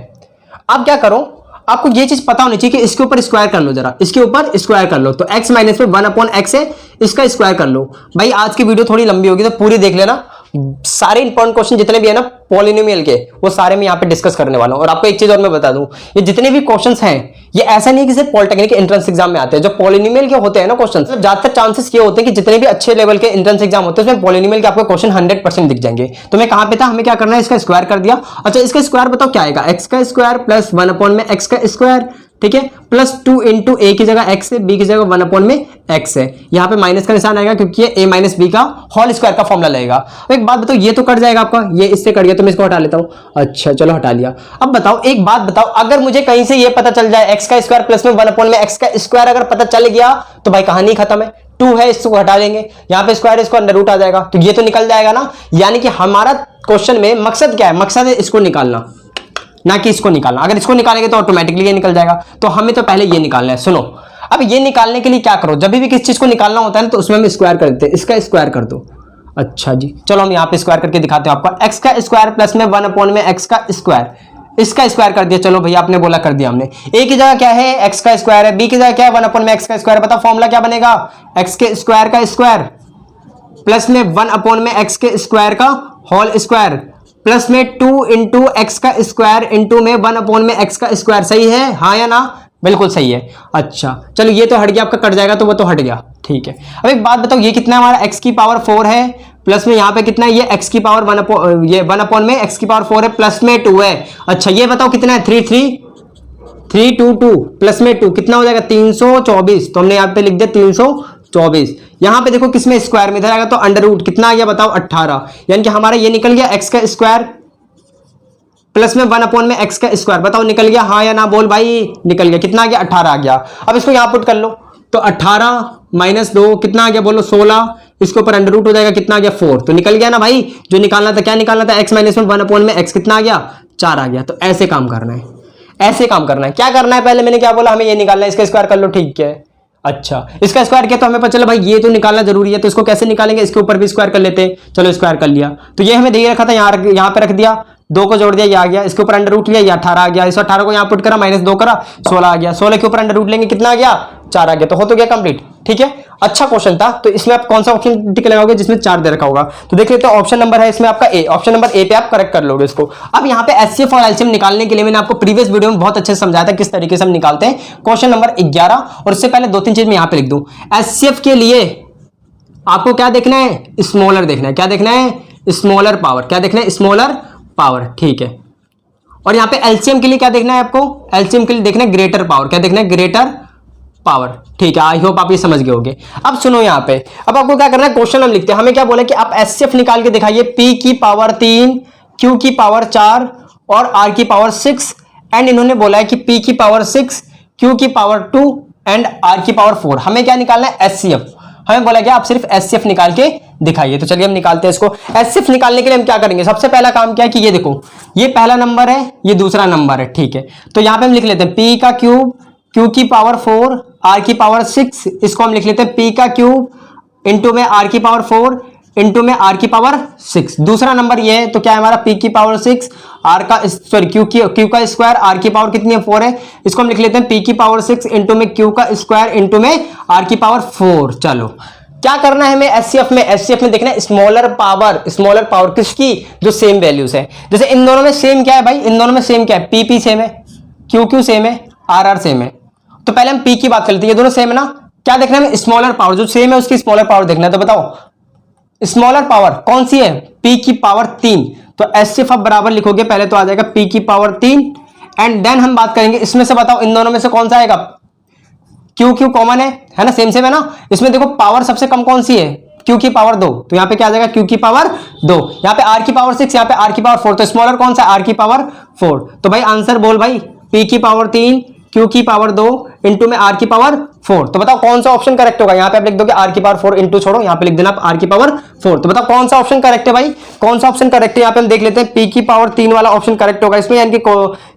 अब क्या करो, आपको ये चीज पता होनी चाहिए कि इसके ऊपर स्क्वायर कर लो, जरा इसके ऊपर स्क्वायर कर लो, तो x माइनस में 1 अपॉन x है, इसका स्क्वायर कर लो। भाई आज की वीडियो थोड़ी लंबी होगी तो पूरी देख लेना, सारे इंपॉर्टेंट क्वेश्चन जितने भी है ना पॉलिनोमियल के, वो सारे मैं यहाँ पे डिस्कस करने वाला हूँ। और आपको एक चीज और मैं बता दूं, ये जितने भी क्वेश्चंस हैं ये ऐसा नहीं है कि सिर्फ पॉलिटेक्निक एंट्रेंस एग्जाम में आते हैं। जो पॉलिनोमियल के होते हैं ना क्वेश्चन, ज्यादातर चांसेस ये होते हैं कि जितने भी अच्छे लेवल के एंट्रेंस एग्जाम होते हैं उसमें पॉलिनोमियल के आपको क्वेश्चन 100% दिख जाएंगे। तो मैं कहां पे था, हमें क्या करना है, इसका स्क्वायर कर दिया। अच्छा इसका स्क्वायर बताओ क्या आएगा, एक्स का स्क्वायर प्लस 1 अपॉन में एक्स का स्क्वायर, ठीक है, प्लस 2 इंटू ए की जगह एक्स है, बी की जगह 1 अपॉन में एक्स है। यहाँ पे माइनस का निशान आएगा क्योंकि ये ए माइनस बी का होल स्क्वायर का फॉर्मूला लगेगा। एक बात बताओ, ये तो कट जाएगा आपका, ये इससे कट गया तो मैं इसको हटा लेता हूँ। अच्छा चलो हटा लिया। अब बताओ एक बात बताओ, अगर मुझे कहीं से ये पता चल जाए एक्स का स्क्वायर प्लस में 1 अपॉन में एक्स का स्क्वायर अगर पता चल गया तो भाई कहानी खत्म है। 2 है, इसको हटा लेंगे, यहाँ पे स्क्वायर इसको अंडर रूट आ जाएगा, तो ये तो निकल जाएगा ना। यानी कि हमारा क्वेश्चन में मकसद क्या है, मकसद है इसको निकालना, ना कि इसको निकालना। अगर इसको निकालेंगे तो ऑटोमेटिकली ये निकल जाएगा, तो हमें तो पहले ये निकालना है। सुनो, अब ये निकालने के लिए क्या करो, जब भी किसी चीज को निकालना होता है ना तो उसमें हम स्क्वायर कर देते हैं, इसका स्क्वायर कर दो। अच्छा जी चलो हम यहाँ पे स्क्वायर करके दिखाते हैं आपको, एक्स का स्क्वायर प्लस में 1 अपॉन में एक्स का स्क्वायर, इसका स्क्वायर कर दिया। चलो भैया आपने बोला कर दिया हमने। ए की जगह क्या है, एक्स का स्क्वायर है, बी की जगह क्या है 1 अपॉन में एक्स का स्क्वायर। बताओ फॉर्मूला क्या बनेगा, एक्स के स्क्वायर का स्क्वायर प्लस में 1 अपॉन में एक्स के स्क्वायर का होल स्क्वायर प्लस में 2 इंटू एक्स का स्क्वायर इंटू में 1 अपॉन में एक्स का स्क्वायर। सही है, हाँ या ना, बिल्कुल सही है। अच्छा चलो ये तो हट गया, आपका कट जाएगा तो वो तो हट गया, ठीक है। अब एक बात बताओ, ये कितना है हमारा, एक्स की पावर 4 है प्लस में यहाँ पे कितना है, ये एक्स की पावर 1 अपॉन में एक्स की पावर 4 है प्लस में 2 है। अच्छा ये बताओ कितना है, 322 प्लस में 2 कितना हो जाएगा 324, तो हमने यहाँ पे लिख दिया 324। यहां पे देखो किसमें स्क्वायर में जाएगा तो अंडर रूट कितना आ गया बताओ 18, यानी कि हमारा ये निकल गया एक्स का स्क्वायर प्लस में 1 अपॉन में एक्स का स्क्वायर। बताओ निकल गया, हाँ या ना, बोल भाई, निकल गया। कितना आ गया 18 आ गया। अब इसको यहां पुट कर लो, तो 18 माइनस 2 कितना आ गया बोलो 16, इसके ऊपर अंडर रूट हो जाएगा, कितना आ गया 4, तो निकल गया ना भाई। जो निकालना था, क्या निकालना था, एक्स माइनस में 1 अपॉन में एक्स कितना आ गया 4 आ गया। तो ऐसे काम करना है, ऐसे काम करना है। क्या करना है, पहले मैंने क्या बोला, हमें ये निकालना है, इसका स्क्वायर कर लो, ठीक है। अच्छा इसका स्क्वायर किया तो हमें पता चला भाई ये तो निकालना जरूरी है, तो इसको कैसे निकालेंगे, इसके ऊपर भी स्क्वायर कर लेते हैं। चलो स्क्वायर कर लिया, तो ये हमें दे रखा था, यहाँ पे रख दिया, 2 को जोड़ दिया, ये आ गया, इसके ऊपर अंडर रूट लिया, ये 18 आ गया, इस 18 को यहाँ पुट करा, माइनस 2 करा, 16 आ गया, 16 के ऊपर अंडर रूट लेंगे, कितना आ गया 4 आ गया, तो हो तो गया कंप्लीट, ठीक है। अच्छा क्वेश्चन था, तो इसमें आप कौन सा ऑप्शन टिक लगाओगे जिसमें 4 दे रखा होगा, तो देख लेते हैं। ऑप्शन नंबर है इसमें आपका ए, ऑप्शन नंबर ए पे आप करेक्ट कर लोगे इसको। अब यहाँ पे एचसीएफ और एलसीएम निकालने के लिए मैंने आपको प्रीवियस वीडियो में बहुत अच्छे से समझाया था किस तरीके से हम निकालते हैं। क्वेश्चन नंबर 11, और इससे पहले 2-3 चीज मैं यहाँ पे लिख दूं। एचसीएफ के लिए आपको क्या देखना है, स्मॉलर देखना है। क्या देखना है, स्मॉलर पावर। क्या देखना है, स्मॉलर पावर, ठीक है। और यहाँ पे एलसीएम के लिए क्या देखना है आपको, एलसीएम के लिए देखना है ग्रेटर पावर। क्या देखना है, ग्रेटर पावर, ठीक है। आई होप आप ये समझ गए होंगे। अब सुनो यहाँ पे, अब आपको क्या करना है, क्वेश्चन हम लिखते हैं। हमें क्या बोला कि आप एचसीएफ निकाल के दिखाइए, पी की पावर 3, क्यू की पावर 4 और आर की पावर 6, एंड इन्होंने बोला है कि पी की पावर 6, क्यू की पावर 2 एंड आर की पावर 4। हमें क्या निकालना है, एचसीएफ। हमें बोला कि आप सिर्फ एचसीएफ निकाल के दिखाइए, तो चलिए हम निकालते हैं इसको। एचसीएफ निकालने के लिए हम क्या करेंगे, सबसे पहला काम क्या है कि ये देखो, ये पहला नंबर है, ये दूसरा नंबर है, ठीक है। तो यहाँ पे हम लिख लेते हैं पी का क्यूब, क्यू की पावर 4, आर की पावर 6, इसको हम लिख लेते हैं पी का क्यूब इंटू में आर की पावर 4 इंटू में आर की पावर 6। दूसरा नंबर ये है, तो क्या है हमारा, पी की पावर 6, आर का सॉरी क्यू का स्क्वायर, आर की पावर कितनी है 4 है, इसको हम लिख लेते हैं पी की पावर 6 इंटू में क्यू का स्क्वायर इंटू में आर की पावर 4। चलो क्या करना है हमें एचसीएफ में, एचसीएफ में देखना है स्मॉलर पावर। स्मॉलर पावर किसकी, जो सेम वैल्यूज है। जैसे इन दोनों में सेम क्या है भाई, इन दोनों में सेम क्या है, पी सेम है, क्यू सेम है, आर सेम है। तो पहले हम पी की बात कर लेते हैं, ये दोनों सेम है ना। क्या देखना है, स्मॉलर पावर, जो सेम है उसकी स्मॉलर पावर देखना है। तो बताओ स्मॉलर पावर कौन सी है, पी की पावर 3। तो एचसीएफ आप बराबर लिखोगे, पहले तो आ जाएगा पी की पावर 3, एंड देन हम बात करेंगे इसमें से, बताओ इन दोनों में से कौन सा आएगा, क्यू कॉमन है ना, सेम है ना। इसमें देखो पावर सबसे कम कौन सी है, क्यू की पावर 2, तो यहाँ पे क्या आ जाएगा, क्यू की पावर 2। यहाँ पे आर की पावर 6, यहाँ पे आर की पावर 4, तो स्मॉलर कौन सा, आर की पावर 4। तो भाई आंसर बोल भाई, पी की पावर 3, क्यू की पावर 2 इंटू में आर की पावर 4। तो बताओ कौन सा ऑप्शन करेक्ट होगा। यहाँ पे आप लिख दोगे आर की पावर 4 इंटू, छोड़ो यहाँ पे लिख देना आप आर की पावर 4। तो बताओ कौन सा ऑप्शन करेक्ट है भाई, कौन सा ऑप्शन करेक्ट है। यहाँ पे हम देख लेते हैं पी की पावर 3 वाला ऑप्शन करेक्ट होगा इसमें, यानी कि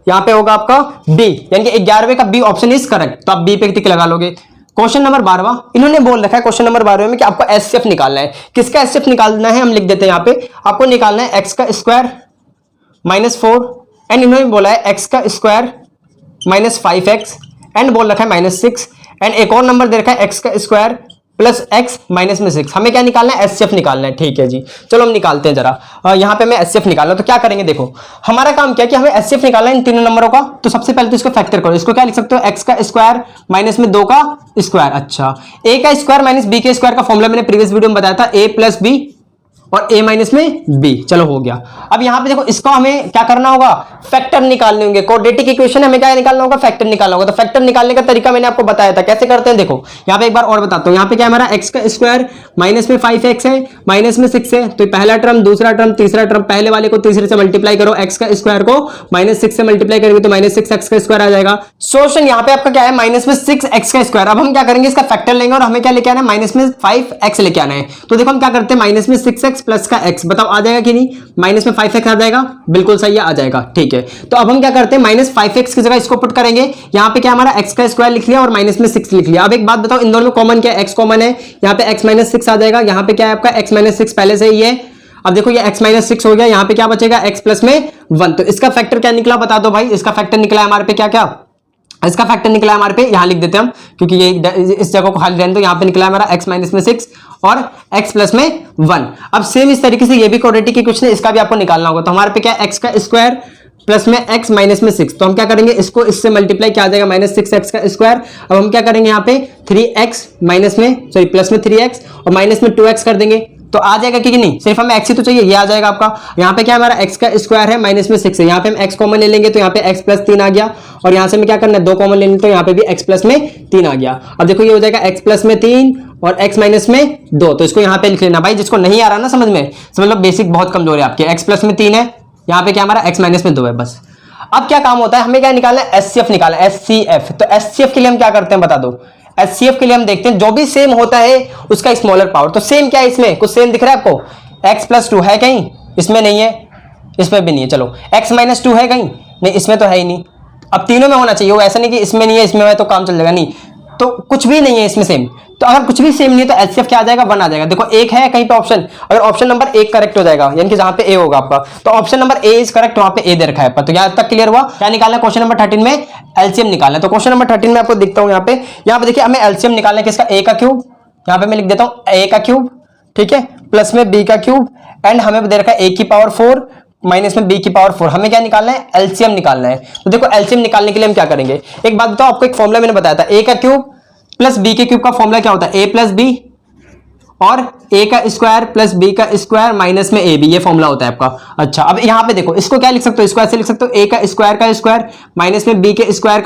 यहाँ पे होगा आपका बी, यानी कि 11वें का बी ऑप्शन इज करेक्ट। तो आप बी पे टिक लगा लोगे। क्वेश्चन नंबर 12 इन्होंने बोल रखा है क्वेश्चन नंबर 12 में कि आपको एचसीएफ निकालना है। किसका एचसीएफ निकालना है, हम लिख देते हैं यहाँ पे आपको निकालना है एक्स का स्क्वायर माइनस 4 एंड इन्होंने बोला है एक्स का स्क्वायर माइनस 5x एंड बोल रखा है माइनस 6 एंड एक और नंबर दे रखा है एक्स का स्क्वायर प्लस एक्स माइनस में 6। हमें क्या निकालना है, एचसीएफ निकालना है। ठीक है जी, चलो हम निकालते हैं जरा। यहाँ पे हमें एचसीएफ निकालना है, तो क्या करेंगे, देखो हमारा काम क्या है कि हमें एचसीएफ निकालना है इन तीनों नंबरों का। तो सबसे पहले तो इसको फैक्टर करो। इसको क्या लिख सकते हो, एक्स का स्क्वायर माइनस में 2 का स्क्वायर। अच्छा, ए का स्क्वायर माइनस बी के स्क्वायर का फॉर्मूला मैंने प्रीवियस वीडियो में बताया था, ए प्लस बी और a माइनस में b। चलो हो गया। अब यहां पे देखो इसको हमें क्या करना होगा, फैक्टर निकालने होंगे। क्वाड्रेटिक इक्वेशन हमें क्या निकालना होगा, फैक्टर निकालना होगा। तो फैक्टर निकालने का तरीका मैंने आपको बताया था, कैसे करते हैं देखो। यहां पे एक बार और बताता हूं। यहां पे क्या हमारा x का स्क्वायर माइनस में 5x है माइनस में 6 है, तो पहला टर्म दूसरा टर्म तीसरा टर्म, पहले वाले को तीसरे से मल्टीप्लाई करो, x का स्क्वायर को माइनस 6 से मल्टीप्लाई करेंगे तो माइनस 6x का स्क्वायर आ जाएगा। सोल्यूशन यहां पे आपका क्या है, माइनस में 6x का स्क्वायर। अब हम क्या करेंगे, इसका फैक्टर लेंगे और हमें क्या लेके आना है, माइनस में 5x लेके आना है। तो देखो हम क्या करते हैं, माइनस में 6x प्लस का x, बताओ आ जाएगा कि नहीं, माइनस में 5x आ जाएगा, बिल्कुल सही है, आ जाएगा। ठीक है, तो अब हम क्या करते हैं, माइनस 5x की जगह इसको पुट करेंगे। यहाँ पे क्या हमारा x का स्क्वायर लिख लिया और माइनस में 6 लिख लिया। अब एक बात बताओ, इन दोनों में कॉमन क्या है, x कॉमन है, यहाँ पे x माइनस 6 आ जाएगा। यहाँ पे क्या है आपका x माइनस 6 पहले से ही है। अब देखो ये x माइनस 6 हो गया, यहाँ पे क्या बचेगा x प्लस में 1। तो इसका फैक्टर क्या निकला बता दो भाई, इसका फैक्टर निकला हमारे पे क्या क्या, इसका फैक्टर निकला हमारे पे, यहां लिख देते हैं हम क्योंकि ये इस जगह को खाली रहने दो। यहां पे निकला हमारा x माइनस में 6 और x प्लस में 1। अब सेम इस तरीके से ये भी क्वाड्रेटिक इक्वेशन है, इसका भी आपको निकालना होगा। तो हमारे पे क्या है, x का स्क्वायर प्लस में x माइनस में 6। तो हम क्या करेंगे, इसको इससे मल्टीप्लाई क्या आ जाएगा, माइनस 6x का स्क्वायर। अब हम क्या करेंगे, यहाँ पे 3x माइनस में सॉरी प्लस में 3x और माइनस में 2x कर देंगे तो आ जाएगा कि नहीं, सिर्फ हमें x ही तो चाहिए, ये आ जाएगा आपका। यहाँ पे क्या हमारा x का स्क्वायर है माइनस में 6 है, यहाँ पे हम x कॉमन ले लेंगे तो यहाँ पे x प्लस 3 आ गया और यहाँ से हमें क्या करना है, 2 कॉमन लेंगे तो यहाँ पे भी x प्लस में 3 आ गया। अब देखो ये हो जाएगा x प्लस में 3 और x माइनस में 2। तो इसको यहाँ पे लिख लेना भाई, जिसको नहीं आ रहा ना समझ में, समझ लो बेसिक बहुत कमजोर है आपके। x प्लस में 3 है, यहाँ पे क्या हमारा x माइनस में 2 है बस। अब क्या काम होता है, हमें क्या निकालना है, एचसीएफ निकालना है, एचसीएफ। तो एचसीएफ के लिए हम क्या करते हैं बता दो, एचसीएफ के लिए हम देखते हैं जो भी सेम होता है उसका स्मॉलर पावर। तो सेम क्या है, इसमें कुछ सेम दिख रहा है आपको, x प्लस 2 है कहीं, इसमें नहीं है, इसमें भी नहीं है। चलो x माइनस 2 है कहीं, नहीं इसमें तो है ही नहीं। अब तीनों में होना चाहिए, वो ऐसा नहीं कि इसमें नहीं है इसमें है तो काम चल जाएगा, नहीं तो कुछ भी नहीं है इसमें सेम। तो अगर कुछ भी सेम नहीं है तो एचसीएफ क्या आ जाएगा, 1 आ जाएगा। देखो एक है कहीं पे ऑप्शन, अगर ऑप्शन नंबर 1 करेक्ट हो जाएगा, यानी कि जहां पे ए होगा आपका, तो option number A is correct, वहां पे ए दे रखा है। तो यहां तक क्लियर हुआ। क्या निकालना है, क्वेश्चन नंबर 13 में एलसीएम निकालना है। तो क्वेश्चन नंबर 13 में आपको दिखता हूं, यहाँ पे देखिए हमें एलसीएम निकालना है किसका, ए का क्यूब। यहाँ पे मैं लिख देता हूं ए का क्यूब, ठीक है, प्लस में बी का क्यूब एंड हमें दे रखा है ए की पावर 4 माइनस में बी की पावर 4। हमें क्या निकालना है, एलसीएम निकालना है। तो देखो एलसीएम निकालने के लिए हम क्या करेंगे, एक बात बताओ, आपको एक फॉर्मूला मैंने बताया था, ए का क्यूब प्लस बी के क्यूब का फॉर्मूला क्या होता है, ए प्लस बी और ए का स्क्वायर प्लस बी का स्क्वायर माइनस में ए बी, ये फॉर्मूला होता है आपका। अच्छा, अब यहां पे देखो इसको क्या लिख सकते हो, इसको ऐसे लिख सकते हो, ए का स्क्वायर माइनस में बी के स्क्वायर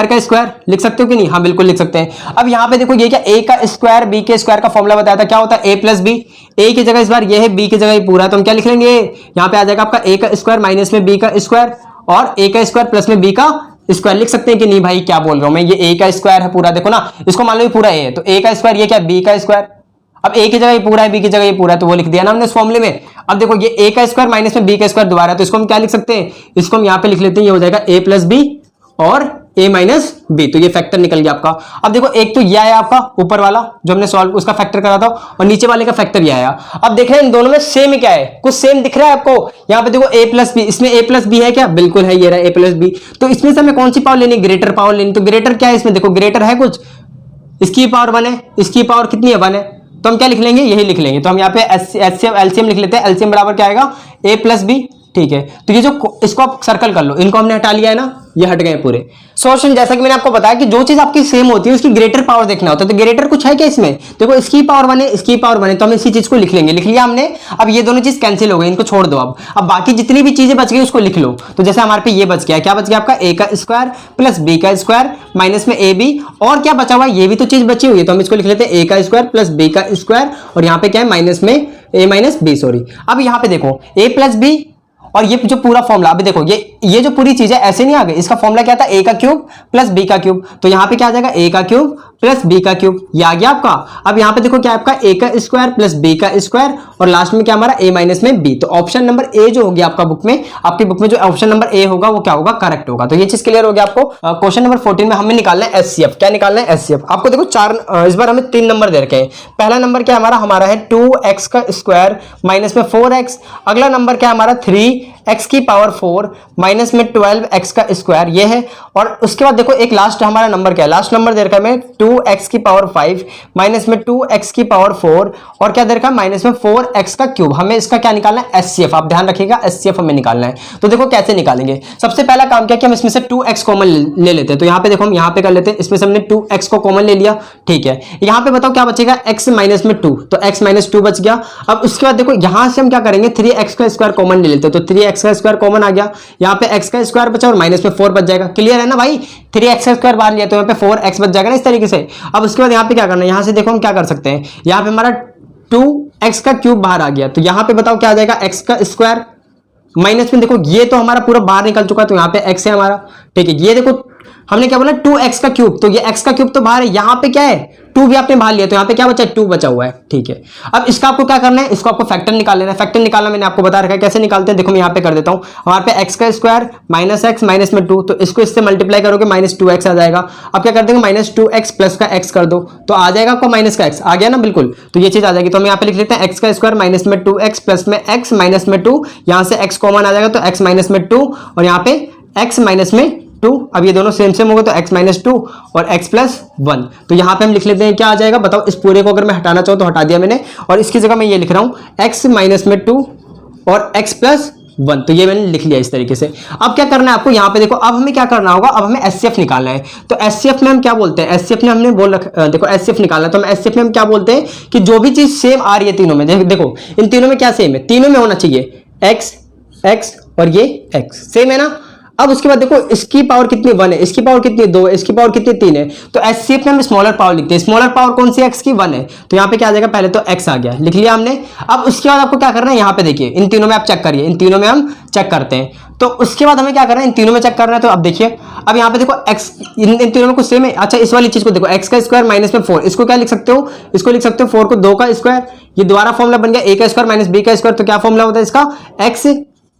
का स्क्वायर लिख सकते हो कि नहीं, हाँ बिल्कुल लिख सकते हैं। अब यहाँ पे देखो ये क्या, ए का स्क्वायर बी के स्क्वायर का फॉर्मूला बताया था, क्या होता है ए प्लस बी। ए की जगह इस बार ये है, बी की जगह ये पूरा है, तो हम क्या लिख लेंगे, यहाँ पे आ जाएगा आपका ए का स्क्वायर माइनस में बी का स्क्वायर और ए का स्क्वायर प्लस में बी का स्क्वायर। लिख सकते हैं कि नहीं भाई, क्या बोल रहा हूं मैं, ये ए का स्क्वायर है पूरा, देखो ना इसको मान लो ये पूरा ए है, तो ए का स्क्वायर ये क्या, बी का स्क्वायर। अब ए की जगह ये पूरा है, बी की जगह ये पूरा है, तो वो लिख दिया ना हमने इस फॉर्मूले में। अब देखो ये ए का स्क्वायर माइनस में बी का स्क्वायर दोबारा, तो इसको हम क्या लिख सकते हैं, इसको हम यहाँ पे लिख लेते हैं, ये हो जाएगा ए प्लस बी और a माइनस बी। तो ये फैक्टर निकल गया आपका। अब देखो एक तो ये आया आपका ऊपर वाला जो हमने सॉल्व उसका फैक्टर करा था और नीचे वाले का फैक्टर ये आया। अब देख रहे हैं इन दोनों में सेम क्या है, कुछ सेम दिख रहा है आपको। यहाँ पे देखो a प्लस बी, इसमें a प्लस बी है क्या, बिल्कुल है, ये रहा a प्लस बी। तो इसमें से हमें कौन सी पावर लेनी, ग्रेटर पावर लेनी। तो ग्रेटर क्या है इसमें, देखो ग्रेटर है कुछ, इसकी पावर 1 है, इसकी पावर कितनी है 1 है, तो हम क्या लिख लेंगे, यही लिख लेंगे। तो हम यहाँ पे एलसीएम लिख लेते हैं। एलसीएम बराबर क्या आएगा, a प्लस बी, ठीक है। तो ये जो इसको आप सर्कल कर लो, इनको हमने हटा लिया है ना, ये हट गए पूरे। सोल्यूशन जैसा कि मैंने आपको बताया कि जो चीज आपकी सेम होती है उसकी ग्रेटर पावर देखना होता है। तो ग्रेटर कुछ है क्या इसमें, देखो इसकी पावर 1 है, इसकी पावर 1 है, तो हम इसी चीज को लिख लेंगे। लिख लिया हमने। अब ये दोनों चीज कैंसिल हो गई, इनको छोड़ दो। अब बाकी जितनी भी चीजें बच गई उसको लिख लो। तो जैसे हमारे पे ये बच गया, क्या बच गया आपका, ए का स्क्वायर प्लस बी का स्क्वायर माइनस में ए बी, और क्या बचा हुआ, ये भी तो चीज बची हुई है, तो हम इसको लिख लेते हैं ए का स्क्वायर प्लस बी का स्क्वायर और यहाँ पे क्या है माइनस में ए माइनस बी, सॉरी। अब यहाँ पे देखो ए प्लस बी और ये जो पूरा फॉर्मूला अभी देखो, ये जो पूरी चीज है ऐसे नहीं आ गई, इसका फॉर्मूला क्या था, ए का क्यूब प्लस बी का क्यूब। तो यहाँ पे क्या आ जाएगा, ए का क्यूब प्लस बी का क्यूब, ये आ गया आपका। अब यहाँ पे देखो क्या है आपका, ए का स्क्वायर प्लस बी का स्क्वायर और लास्ट में क्या हमारा ए माइनस में बी। तो ऑप्शन नंबर ए जो होगी आपका बुक में, आपकी बुक में जो ऑप्शन नंबर ए होगा वो क्या होगा, करेक्ट होगा। तो ये चीज क्लियर हो गया आपको। क्वेश्चन नंबर 14 में हमें निकालना है एचसीएफ। क्या निकालना है, एचसीएफ। आपको देखो इस बार हमें 3 नंबर दे रखे हैं। पहला नंबर क्या हमारा है 2x का स्क्वायर माइनस में 4x। अगला नंबर क्या हमारा 3x की पावर 4 माइनस में 12x का स्क्वायर, ये है। और उसके बाद देखो एक लास्ट हमारा नंबर क्या है, लास्ट नंबर दे रखा है हमें 2x की पावर 5 माइनस में 2x की पावर 4 और क्या दे रखा है माइनस में 4x का क्यूब। हमें इसका क्या निकालना है, एचसीएफ। आप ध्यान रखिएगा, एचसीएफ हमें निकालना है। तो देखो कैसे निकालेंगे। सबसे पहला काम क्या कि हम इसमें से 2x कॉमन ले लेते हैं। तो यहाँ पे देखो हम यहाँ पे कर लेते हैं, इसमें से हमने 2x को कॉमन ले लिया, ठीक है। यहाँ पे बताओ क्या बचेगा, x माइनस में 2, तो x माइनस 2 बच गया। अब उसके बाद देखो यहाँ से हम क्या करेंगे, 3x का स्क्वायर कॉमन ले लेते हैं। तो 3x का स्क्वायर कॉमन आ गया, यहाँ पे x का स्क्वायर बचा और माइनस में 4 बच जाएगा। क्लियर है ना भाई, 3x का स्क्वायर बाहर लिया तो यहाँ पे 4x बच जाएगा ना, इस तरीके से। अब उसके बाद यहाँ पे क्या करना है, यहाँ से देखो हम क्या कर सकते हैं, यहाँ पे हमारा 2x का क्यूब बाहर आ गया। तो यहाँ पे बताओ क्या आ जाएगा, x का स्क्वायर माइनस में देखो ये तो हमारा पूरा बाहर निकल चुका है, तो यहाँ पे x है हमारा, ठीक है। ये देखो हमने क्या बोला 2x का क्यूब, तो ये x का क्यूब तो बाहर है, यहाँ पे क्या है 2 भी आपने बाहर लिया, तो यहाँ पे क्या बचा है 2 बचा हुआ है, ठीक है। अब इसका आपको क्या करना है, इसको आपको फैक्टर निकाल लेना है। फैक्टर निकालना मैंने आपको बता रखा है, कैसे निकालते हैं देखो मैं यहाँ पे कर देता हूँ। हमारे पे x का स्क्वायर माइनस x माइनस में 2, तो इसको इससे मल्टीप्लाई करोगे माइनस 2x आ जाएगा। अब क्या कर देंगे, माइनस 2x प्लस का x कर दो, तो आ जाएगा आपको माइनस का x, आ गया ना बिल्कुल। तो ये चीज आ जाएगी। तो हम यहाँ पे लिख लेते हैं x का स्क्वायर माइनस में 2x प्लस में x माइनस में 2, यहाँ से x कॉमन आ जाएगा तो x माइनस में 2 और यहाँ पे x माइनस में 2। अब ये दोनों सेम सेम हो गए तो x माइनस 2 और x प्लस 1। तो यहाँ पे हम लिख लेते हैं क्या आ जाएगा, बताओ। इस पूरे को अगर मैं हटाना चाहूँ तो हटा दिया मैंने, और इसकी जगह मैं ये लिख रहा हूँ x माइनस में 2 और x प्लस 1। तो ये मैंने लिख लिया इस तरीके से। अब क्या करना है आपको, यहाँ पे देखो अब हमें क्या करना होगा, अब हमें एचसीएफ निकालना है। तो एचसीएफ में हम क्या बोलते हैं, एचसीएफ में हमने देखो एचसीएफ निकालना है, तो हम एचसीएफ में हम क्या बोलते हैं कि जो भी चीज सेम आ रही है तीनों में, देखो इन तीनों में क्या सेम है, तीनों में होना चाहिए x x और ये x सेम है ना। अब उसके बाद देखो इसकी पावर कितनी 1 है, इसकी पावर कितनी 2 है, इसकी पावर कितनी 3 है। तो एचसीएफ में हम स्मॉलर पावर लिखते हैं। स्मॉलर पावर कौन सी, x की 1 है, तो यहाँ पे क्या आ जाएगा, पहले तो x आ गया, लिख लिया हमने। अब उसके बाद आपको क्या करना है, यहाँ पे देखिए इन तीनों में आप चेक करिए, इन तीनों में हम चेक करते हैं। तो उसके बाद हमें क्या करना है, इन तीनों में चेक करना है। तो अब देखिए अब यहाँ पे देखो x इन तीनों में कुछ सेम है। अच्छा इस वाली चीज को देखो, x का स्क्वायर माइनस में 4, इसको क्या लिख सकते हो, इसको लिख सकते हो 4 को 2 का स्क्वायर, ये दोबारा फॉर्मूला बन गया a का स्क्वायर माइनस b का स्क्वायर। तो क्या फॉर्मूला होता है इसका, x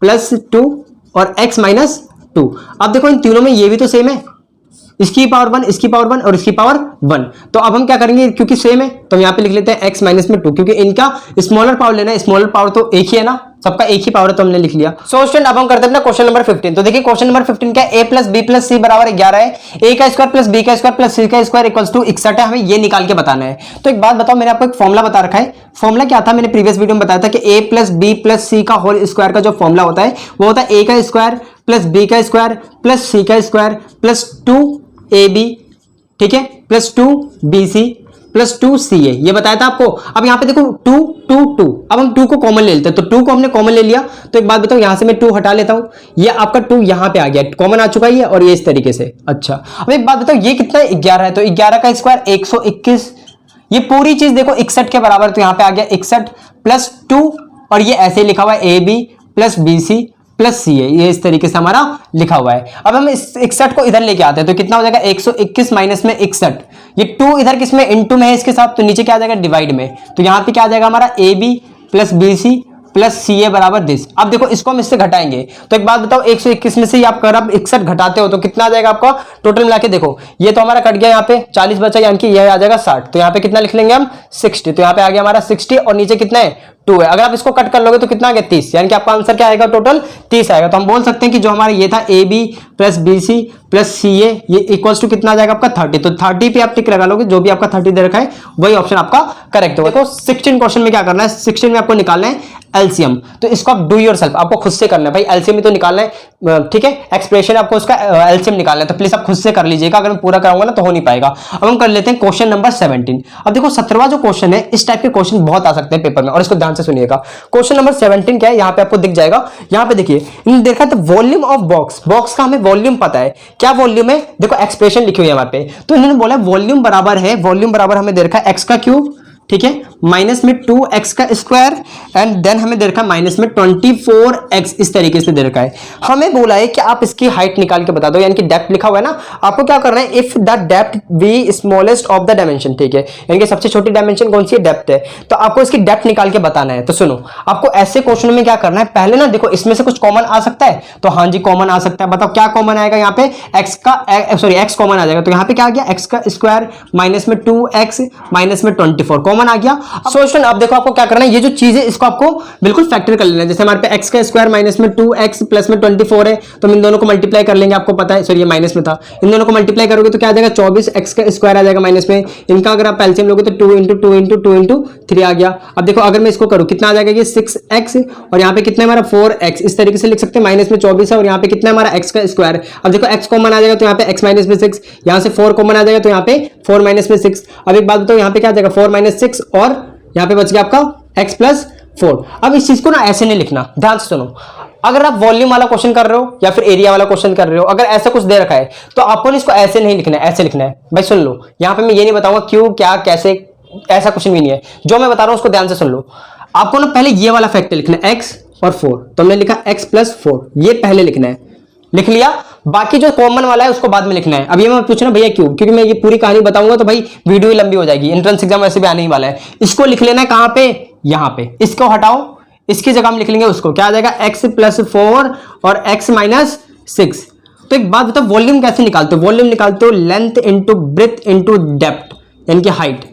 प्लस 2 और x माइनस 2। अब देखो इन तीनों में ये भी तो सेम है, इसकी पावर 1, इसकी पावर 1 और इसकी पावर 1। तो अब हम क्या करेंगे, क्योंकि सेम है तो हम यहाँ पे लिख लेते हैं x माइनस में 2, क्योंकि इनका स्मॉलर पावर लेना है, स्मॉलर पावर तो एक ही है ना, सबका एक ही पावर है, तो हमने लिख लिया। सो स्टूडेंट अब हम करते हैं अपना क्वेश्चन नंबर 15। तो देखिए क्वेश्चन नंबर 15 क्या है, a प्लस बी प्लस सी बराबर 11 है, a का स्क्वायर प्लस b का स्क्वायर प्लस c का स्क्वायर इक्वल्स टू 61 है। हमें ये निकाल के बताना है। तो एक बात बताओ, मैंने आपको एक फॉर्मुला बता रखा है। फॉर्मुला क्या था, मैंने प्रीवियस वीडियो में बताया था कि a प्लस बी प्लस सी का होल स्क्वायर का जो फॉर्मुला होता है वो होता है a का स्क्वायर प्लस b का स्क्वायर प्लस c का स्क्वायर प्लस 2ab, ठीक है, प्लस 2bc प्लस 2ca, ये बताया था आपको। अब यहाँ पे देखो 2 2 2, अब हम 2 को कॉमन ले लेते हैं। तो 2 को हमने कॉमन ले लिया, तो एक बात बताओ यहाँ से मैं 2 हटा लेता हूँ, ये आपका 2 यहाँ पे आ गया, कॉमन आ चुका है ये, और ये इस तरीके से। अच्छा अब एक बात बताओ ये कितना है, 11 है, तो 11 का स्क्वायर 121, ये पूरी चीज देखो 61 के बराबर, तो यहाँ पे आ गया 61 प्लस 2 और ये ऐसे लिखा हुआ है ab प्लस bc प्लस सी है, ये इस तरीके से हमारा लिखा हुआ है। अब हम इस 61 को इधर लेके आते हैं, तो कितना हो जाएगा 121 माइनस में 61, ये 2 इधर किसमें इनटू में है इसके साथ, तो नीचे क्या आ जाएगा डिवाइड में। तो यहाँ पे क्या आ जाएगा हमारा ab plus bc plus C ए बराबर दिस। अब देखो इसको हम इससे घटाएंगे, तो एक बात बताओ 121 में से आप अगर आप 61 घटाते हो तो कितना आ जाएगा आपका टोटल मिला के। देखो ये तो हमारा कट गया, यहाँ पे 40 बचा, यानी कि यह आ जाएगा 60, तो यहाँ पे कितना लिख लेंगे हम 60, तो यहाँ पे आ गया हमारा 60 और नीचे कितना है 2 है। अगर आप इसको कट कर लोगे तो कितना आ गया 30, यानी कि आपका आंसर क्या आएगा टोटल 30 आएगा। तो हम बोल सकते हैं कि जो हमारा ये था A B plus B C plus C A, ये इक्वल्स टू कितना आ जाएगा आपका 30। तो 30 पे आप टिक लगा लोगे, जो भी आपका 30 दे रखा है वही ऑप्शन आपका करेक्ट होगा। देखो 16 क्वेश्चन में क्या करना है, 16 में आपको निकालना है एलसीएम। तो इसको आप डू योरसेल्फ, आपको खुद से करना है भाई, एलसीएम ही तो निकालना है, ठीक है, एक्सप्रेशन आपको उसका एलसीएम निकालना है, तो प्लीज आप खुद से कर लीजिएगा, अगर मैं पूरा कराऊंगा ना तो हो नहीं पाएगा। अब हम कर लेते हैं क्वेश्चन नंबर 17। अब देखो 17वां जो क्वेश्चन है, इस टाइप के क्वेश्चन बहुत आ सकते हैं पेपर में, और इसको ध्यान से सुनिएगा। क्वेश्चन नंबर 17 क्या है, यहाँ पे आपको दिख जाएगा, यहाँ पे देखिए इन्होंने देखा तो वॉल्यूम ऑफ बॉक्स, बॉक्स का हमें वॉल्यूम पता है, क्या वॉल्यूम है, देखो एक्सप्रेशन लिखी हुई है यहाँ पे। तो इन्होंने बोला वॉल्यूम बराबर है, वॉल्यूम बराबर हमें दे रखा है एक्स का क्यूब ठीक है, माइनस में 2x का स्क्वायर एंड देन हमें दे रखा है माइनस में 24x, इस तरीके से दे रखा है। हमें बोला है कि आप इसकी हाइट निकाल के बता दो, यानी कि डेप्थ लिखा हुआ है ना, आपको क्या करना है, if the depth be smallest of the dimension, ठीक है, यानी कि सबसे छोटी डायमेंशन कौन सी है, डेप्थ है, तो आपको इसकी डेप्थ निकाल के बताना है। तो सुनो, आपको ऐसे क्वेश्चन में क्या करना है, पहले ना देखो इसमें से कुछ कॉमन आ सकता है, तो हाँ जी कॉमन आ सकता है, बताओ क्या कॉमन आएगा, यहाँ पे x कॉमन आ जाएगा, तो यहाँ पे क्या आ गया, x का स्क्वायर माइनस में 2x माइनस में 24 कॉमन आ गया। स्टूडेंट अब देखो आपको क्या करना है, ये जो चीज है इसको आपको बिल्कुल फैक्टर कर लेना है। जैसे हमारे पे x का स्क्वायर माइनस में 2x प्लस में 24 है, तो हम इन दोनों को मल्टीप्लाई कर लेंगे, आपको पता है, सॉरी ये माइनस में था, इन दोनों को मल्टीप्लाई करोगे तो क्या आ जाएगा, 24x का स्क्वायर आ जाएगा माइनस में, इनका अगर आप एलसीएम लोगे तो 2 इंटू 2 इंटू 2 इंटू 3 आ गया। अब देखो अगर मैं इसको करूँ कितना आ जाएगा, ये 6x और यहाँ पे कितना है हमारा 4x, इस तरीके से लिख सकते हैं, माइनस में 24 है और यहाँ पे कितना है हमारा x का स्क्वायर। अब देखो x कॉमन आ जाएगा तो यहाँ पे x माइनस में 6, यहाँ से 4 कॉमन आ जाएगा तो यहाँ पे 4 माइनस में 6। अब एक बात बताओ, यहाँ पे क्या आ जाएगा 4 माइनस 6 और यहाँ पे बच गया आपका x प्लस 4। अब इस चीज को ना ऐसे नहीं लिखना, ध्यान से सुनो, अगर आप वॉल्यूम वाला क्वेश्चन कर रहे हो या फिर एरिया वाला क्वेश्चन कर रहे हो, अगर ऐसा कुछ दे रखा है तो आपको इसको ऐसे नहीं लिखना है, ऐसे लिखना है। भाई सुन लो, यहाँ पे मैं ये नहीं बताऊंगा क्यों क्या कैसे, ऐसा कुछ भी नहीं है, जो मैं बता रहा हूं उसको ध्यान से सुन लो। आपको ना पहले ये वाला फैक्टर लिखना है x और 4, तो हमने लिखा x प्लस 4, ये पहले लिखना है, लिख लिया, बाकी जो कॉमन वाला है उसको बाद में लिखना है। अब ये मैं पूछना भैया क्यों, क्योंकि मैं ये पूरी कहानी बताऊंगा तो भाई वीडियो लंबी हो जाएगी, एंट्रेंस एग्जाम वैसे भी आने ही वाला है। इसको लिख लेना है कहां पे, यहां पे, इसको हटाओ, इसकी जगह हम लिख लेंगे उसको, क्या आ जाएगा x प्लस 4 और x माइनस 6। तो एक बात बताओ, वॉल्यूम कैसे निकालते हो, वॉल्यूम निकालते हो length into breadth into depth, यानी कि हाइट,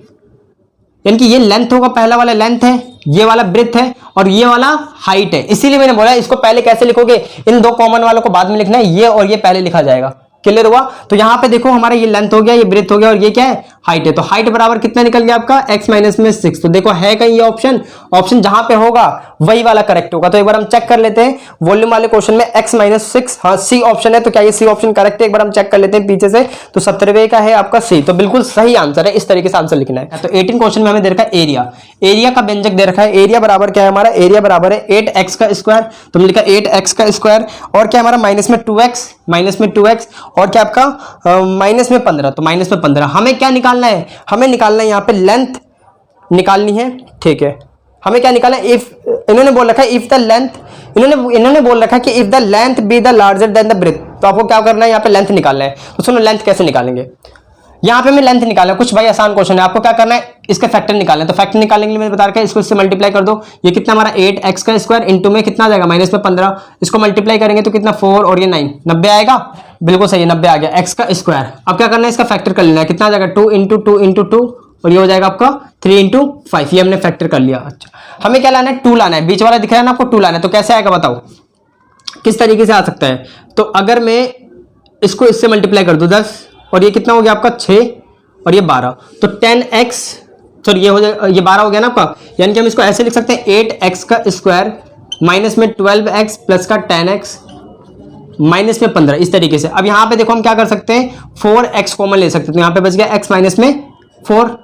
यानी कि ये लेंथ होगा, पहला वाला लेंथ है, ये वाला ब्रेथ है और ये वाला हाइट है। इसीलिए मैंने बोला इसको पहले कैसे लिखोगे, इन दो कॉमन वालों को बाद में लिखना है, ये और ये पहले लिखा जाएगा। क्लियर हुआ? तो यहां पे देखो हमारा ये लेंथ हो गया, ये ब्रेथ हो गया और ये क्या है, हाइट है। तो हाइट बराबर कितना निकल गया आपका, x माइनस में 6। तो देखो है कहीं ये ऑप्शन जहां पे होगा वही वाला करेक्ट होगा। तो एक बार हम चेक कर लेते हैं, वॉल्यूम वाले क्वेश्चन में x माइनस 6, हाँ सी ऑप्शन है, तो क्या ये सी ऑप्शन करेक्ट है, एक बार हम चेक कर लेते हैं पीछे से। तो 17वें का है आपका सी, तो बिल्कुल सही आंसर है, इस तरीके से आंसर लिखना है। तो 18 क्वेश्चन में हमें दे रखा है एरिया, एरिया का व्यंजक दे रखा है, एरिया बराबर क्या है हमारा, एरिया बराबर है 8x का स्क्वायर, तो हमने लिखा 8x का स्क्वायर और क्या हमारा माइनस में 2x और क्या आपका माइनस में 15, तो माइनस में 15। हमें क्या निकालना है, हमें निकालना है यहाँ पे लेंथ निकालनी है, ठीक है। हमें क्या निकालना है, इफ इन्होंने बोल रखा है इफ द लेंथ, इन्होंने बोल रखा है कि if the length be the larger than the breadth, तो आपको क्या करना है, यहाँ पे लेंथ निकालना है। तो सुनो लेंथ कैसे निकालेंगे, यहाँ पे मैं लेंथ निकालना है, कुछ भाई आसान क्वेश्चन है, आपको क्या करना है, इसका फैक्टर निकालना है। तो फैक्टर निकालने के लिए मैंने बता रखा है, इसको इससे मल्टीप्लाई कर दो, ये कितना हमारा 8x का स्क्वायर इंटू में कितना आ जाएगा माइनस में 15, इसको मल्टीप्लाई करेंगे तो कितना 4 और ये 9, 90 आएगा, बिल्कुल सही है 90 आ गया x का स्क्वायर। अब क्या करना है, इसका फैक्टर कर लेना है, कितना आ जाएगा 2 इंटू 2 इंटू 2 और ये हो जाएगा आपका 3 इंटू 5, ये हमने फैक्टर कर लिया। अच्छा हमें क्या लाना है, 2 लाना है, बीच वाला दिख रहा है ना आपको 2 लाना है, तो कैसे आएगा बताओ, किस तरीके से आ सकता है। तो अगर मैं इसको इससे मल्टीप्लाई कर दूं 10 और ये कितना हो गया आपका 6 और ये 12, तो 10x, सॉरी ये हो जाएगा, ये 12 हो गया ना आपका, यानी कि हम इसको ऐसे लिख सकते हैं 8x का स्क्वायर माइनस में 12x प्लस का 10x माइनस में 15, इस तरीके से। अब यहाँ पे देखो हम क्या कर सकते हैं, 4x कॉमन ले सकते हैं, तो यहाँ पे बच गया x माइनस में 4,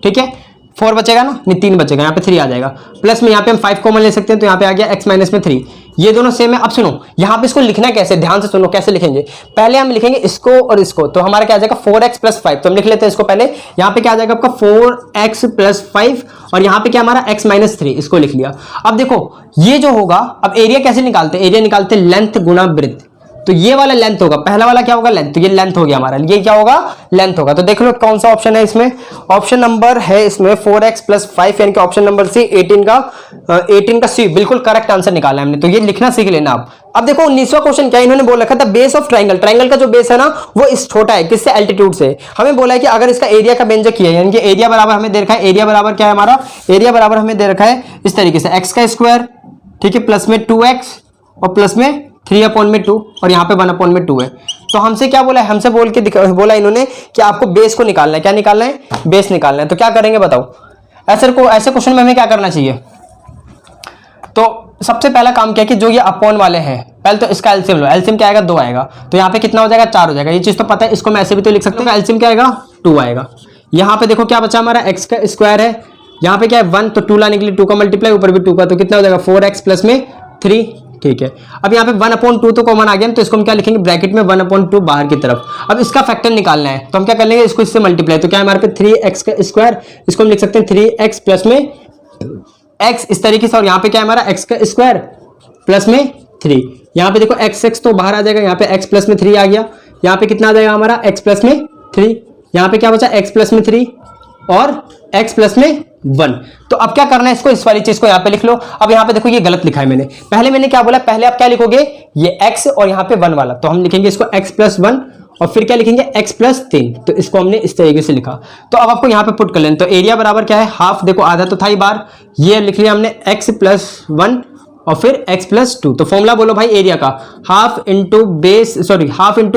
ठीक है, 4 बचेगा ना, नहीं 3 बचेगा, यहाँ पे 3 आ जाएगा, प्लस में यहाँ पे हम 5 कॉमन ले सकते हैं, तो यहाँ पे आ गया x माइनस में 3, ये दोनों सेम है। अब सुनो यहाँ पे इसको लिखना है कैसे, ध्यान से सुनो कैसे लिखेंगे, पहले हम लिखेंगे इसको और इसको, तो हमारा क्या आ जाएगा 4x प्लस 5, तो हम लिख लेते हैं इसको पहले, यहाँ पे क्या आ जाएगा आपका 4x प्लस 5 और यहाँ पे क्या हमारा x माइनस 3, इसको लिख लिया। अब देखो ये जो होगा, अब एरिया कैसे निकालते हैं, एरिया निकालते हैं लेंथ गुना ब्रेथ, तो ये वाला लेंथ होगा, पहला वाला क्या होगा लेंथ, तो ये लेंथ हो गया हमारा, ये क्या होगा लेंथ होगा। तो देख लो कौन सा ऑप्शन है इसमें, ऑप्शन नंबर है इसमें 4x प्लस 5, यानी कि ऑप्शन नंबर सी 18 का सी, बिल्कुल करेक्ट आंसर निकाला हमने, तो ये लिखना सीख लेना आप। अब देखो 19वां क्वेश्चन क्या इन्होंने बोल रखा था, बेस ऑफ ट्राइंगल, ट्राइंगल का जो बेस है ना वो इस छोटा है, किससे, एल्टीट्यूड से। हमें बोला है कि अगर इसका एरिया का व्यंजक किया है, यानी कि एरिया बराबर हमें दे रखा है, एरिया बराबर क्या है हमारा, एरिया बराबर हमें दे रखा है इस तरीके से x का स्क्वायर, ठीक है, प्लस में 2x और प्लस में 3/2 और यहाँ पे 1/2 है। तो हमसे क्या बोला है, हमसे बोला इन्होंने कि आपको बेस को निकालना है, क्या निकालना है, बेस निकालना है। तो क्या करेंगे बताओ, ऐसे क्वेश्चन में हमें क्या करना चाहिए। तो सबसे पहला काम क्या है कि जो ये अपॉन वाले हैं, पहले तो इसका एलसीएम लो, एलसीएम क्या आएगा 2 आएगा, तो यहाँ पे कितना हो जाएगा 4 हो जाएगा, ये चीज तो पता है, इसको मैं ऐसे भी तो लिख सकता हूँ, एलसीएम क्या आएगा 2 आएगा। यहाँ पे देखो क्या बचा हमारा x का स्क्वायर है, यहाँ पे क्या है 1, तो 2 लाने के लिए 2 का मल्टीप्लाई, ऊपर भी 2 का, तो कितना हो जाएगा 4x प्लस में 3, ठीक है। अब यहाँ पे 1/2 तो कॉमन आ गया, तो इसको हम क्या लिखेंगे ब्रैकेट में 1/2 बाहर की तरफ। अब इसका फैक्टर निकालना है तो हम क्या कर लेंगे, इसको इससे मल्टीप्लाई, तो क्या हमारे पे 3x का स्क्वायर, इसको हम लिख सकते हैं 3x प्लस में x इस तरीके से, और यहाँ पे क्या है हमारा x का स्क्वायर प्लस में 3। यहाँ पे देखो x तो बाहर आ जाएगा, यहाँ पे x प्लस में 3 आ गया, यहाँ पे कितना आ जाएगा हमारा x प्लस में 3, यहाँ पे क्या बचा x प्लस में 3 और x प्लस में 1। तो अब क्या करना है, इसको इस वाली चीज को यहाँ पे लिख लो। अब यहाँ पे देखो ये गलत लिखा है मैंने, पहले मैंने क्या बोला, पहले आप क्या लिखोगे ये x और यहाँ पे 1 वाला, तो हम लिखेंगे इसको x प्लस 1 और फिर क्या लिखेंगे x प्लस 3, तो इसको हमने इस तरीके से लिखा। तो अब आपको यहाँ पे पुट कर लेना, तो एरिया बराबर क्या है हाफ, देखो आधा तो था ही बार, ये लिख लिया हमने x प्लस 1 और फिर x प्लस 2। तो फॉर्मूला बोलो भाई एरिया का, half into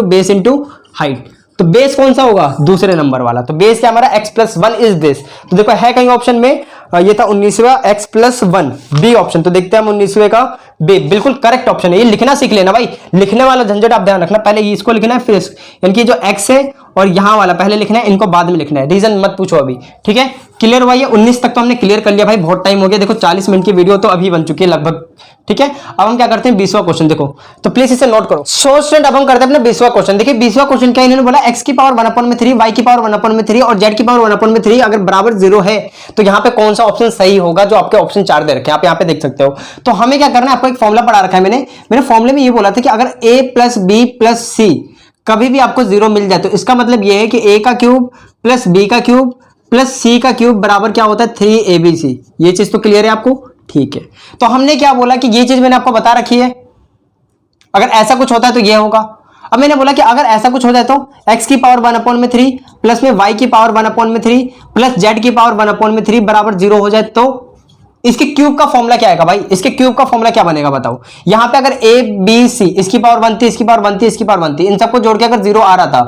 base into height. तो बेस कौन सा होगा, दूसरे नंबर वाला, तो बेस क्या हमारा x प्लस 1 इज बेस। तो देखो है कहीं ऑप्शन में, ये था 19वां x प्लस 1 बी ऑप्शन, तो देखते हैं हम 19वें का बी, बिल्कुल करेक्ट ऑप्शन है। ये लिखना सीख लेना भाई, लिखने वाला झंझट आप ध्यान रखना, पहले इसको लिखना है फिर यानी कि जो x है और यहाँ वाला पहले लिखना है, इनको बाद में लिखना है, रीजन मत पूछो अभी, ठीक है। क्लियर हुआ ये 19 तक तो हमने क्लियर कर लिया भाई, बहुत टाइम हो गया, देखो 40 मिनट की वीडियो तो अभी बन चुकी है लगभग, ठीक है। अब हम क्या करते हैं 20वां क्वेश्चन, देखो तो प्लीज इसे नोट करो। सो स्टूडेंट अब हम करते हैं अपना 20वां क्वेश्चन। देखिए 20वां क्वेश्चन क्या इन्होंने बोला, x की पावर 1/3, y की पावर 1/3 और z की पावर 1/3 अगर बराबर 0 है तो यहाँ पे कौन सा ऑप्शन सही होगा, जो आपके ऑप्शन 4 दे रखे हैं, आप यहाँ पे देख सकते हो। तो हमें क्या करना है, आपको एक फॉर्मुला पढ़ा रखा है मैंने फॉर्मुले में ये बोला था कि अगर a प्लस बी प्लस सी कभी भी आपको 0 मिल जाए तो इसका मतलब ये है कि a का क्यूब प्लस b का क्यूब प्लस c का क्यूब बराबर क्या होता है 3abc। ये चीज तो क्लियर है आपको, ठीक है। तो हमने क्या बोला कि ये चीज मैंने आपको बता रखी है, अगर ऐसा कुछ होता है तो ये होगा। अब मैंने बोला कि अगर ऐसा कुछ हो जाए तो x की पावर 1/3 प्लस में y की पावर 1/3 प्लस z की पावर 1/3 बराबर 0 हो जाए तो इसके क्यूब का फॉर्मूला क्या आएगा भाई, इसके क्यूब का फॉर्मूला क्या बनेगा बताओ। यहां पे अगर a b c इसकी पावर 1 थी, इसकी पावर 1 थी, इसकी पावर 1 थी, इन सबको जोड़ के अगर 0 आ रहा था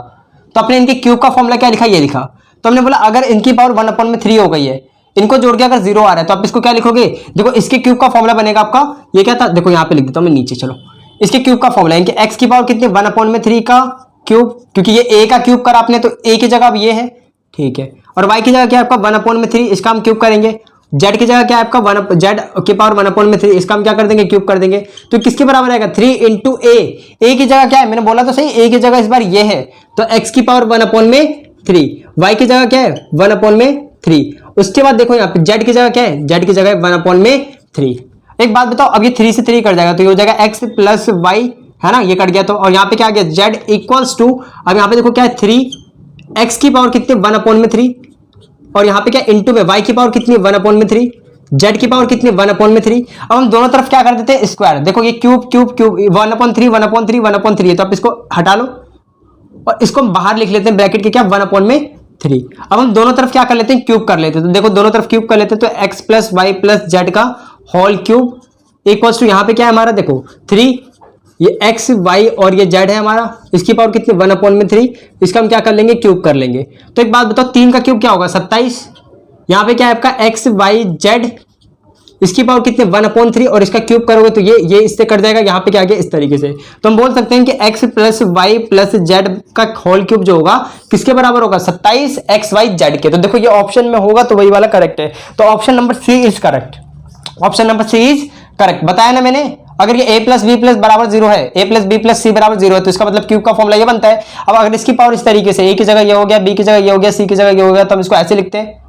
तो अपने इनके क्यूब का फॉर्मूला क्या लिखा, ये लिखा। तो हमने बोला अगर इनकी पावर 1/3 हो गई है, इनको जोड़ के अगर 0 आ रहा है तो आप इसको क्या लिखोगे, देखो इसके क्यूब का फॉर्मूला बनेगा आपका, ये क्या था, देखो यहाँ पे लिख देता हूं मैं नीचे, चलो इसके क्यूब का फॉर्मूला इनके x की पावर कितनी 1/3 का क्यूब, क्योंकि ये a का क्यूब करा आपने तो a की जगह अब ये है, ठीक है। और y की जगह क्या है आपका 1/3, इसका हम क्यूब करेंगे। z की जगह क्या है आपका z की पावर 1/3, इसका हम क्या कर देंगे क्यूब कर देंगे। तो किसके बराबर आएगा 3 इंटू a की जगह क्या है, मैंने बोला तो सही a की जगह इस बार ये है, तो x की पावर 1/3, y की जगह क्या है 1/3। उसके बाद देखो यहाँ पे z की जगह क्या है, z की जगह 1/3। एक बात बताओ, अब ये 3 से 3 कट जाएगा तो ये हो जाएगा x प्लस y, है ना, ये कट गया तो, और यहाँ पे क्या आ गया z इक्वल्स टू, अब यहाँ पे देखो क्या है 3 x की पावर कितनी 1/3 और यहाँ पे क्या इंटू में y की पावर कितनी 1/3, z की पावर कितनी 1/3। अब हम दोनों तरफ क्या कर देते हैं स्क्वायर, देखो ये क्यूब क्यूब क्यूब 1/3 1/3 1/3 है, तो आप इसको हटा लो और इसको हम बाहर लिख लेते हैं ब्रैकेट के क्या 1/3। अब हम दोनों तरफ क्या कर लेते हैं क्यूब कर लेते हैं, तो देखो दोनों तरफ क्यूब कर लेते हैं, तो x plus Y plus Z का होल क्यूब इक्वल्स टू यहाँ पे क्या है हमारा, देखो 3, ये x y और ये z है हमारा, इसकी पावर कितनी 1/3, इसका हम क्या कर लेंगे क्यूब कर लेंगे। तो एक बात बताओ 3 का क्यूब क्या होगा 27, यहाँ पे क्या है आपका x y z, इसकी पावर कितनी 1/3 और इसका क्यूब करोगे तो ये इससे कट जाएगा, यहाँ पे क्या आ गया इस तरीके से। तो हम बोल सकते हैं कि x plus Y plus Z का होल क्यूब जो होगा किसके बराबर होगा 27 x y z के। तो देखो ये ऑप्शन में होगा तो वही वाला करेक्ट है, तो option number C is correct, option number C is correct. बताया ना मैंने, अगर ये a प्लस बी प्लस बराबर 0 है, a प्लस बी प्लस सी बराबर 0 है, तो इसका मतलब क्यूब का फॉर्मूला ये बनता है। अब अगर इसकी पावर इस तरीके से a की जगह ये हो गया, b की जगह ये हो गया, c की जगह ये हो गया, तो हम इसको ऐसे लिखते हैं।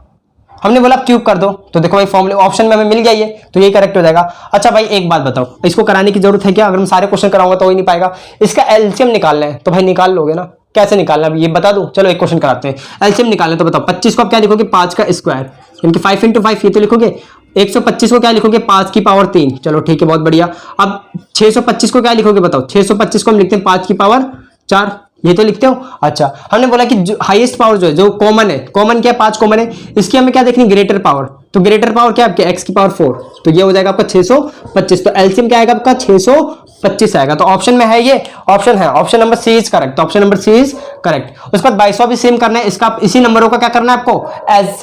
हमने बोला क्यूब कर दो, तो देखो भाई फॉर्मूले ऑप्शन में हमें मिल गया ये, तो ये करेक्ट हो जाएगा। अच्छा भाई एक बात बताओ, इसको कराने की जरूरत है क्या, अगर मैं सारे क्वेश्चन कराऊंगा तो हो ही नहीं पाएगा। इसका एलसीएम निकालना है तो भाई निकाल लोगे ना, कैसे निकालना है ये बता दूं, चलो एक क्वेश्चन कराते हैं। एलसीएम निकालना तो बताओ, 25 को आप क्या लिखोगे 5 का स्क्वायर, यानी 5 इंटू 5 ये तो लिखोगे। 125 को क्या लिखोगे 5 की पावर 3, चलो ठीक है बहुत बढ़िया। अब 625 को क्या लिखोगे बताओ, 625 को हम लिखते हैं 5 की पावर 4, ये तो लिखते हो। अच्छा हमने बोला कि हाईएस्ट पावर जो है, जो कॉमन है, कॉमन क्या है 5 कॉमन है, इसकी हमें क्या देखनी ग्रेटर पावर, तो ग्रेटर पावर क्या है आपके x की पावर 4, तो ये हो जाएगा आपका 625। तो एलसीएम क्या आएगा आपका 625 आएगा, तो ऑप्शन में है ये, ऑप्शन है option number C is correct, option number C is correct. उसके बाद 22वां भी सेम करना है, इसका इसी नंबरों का क्या करना है आपको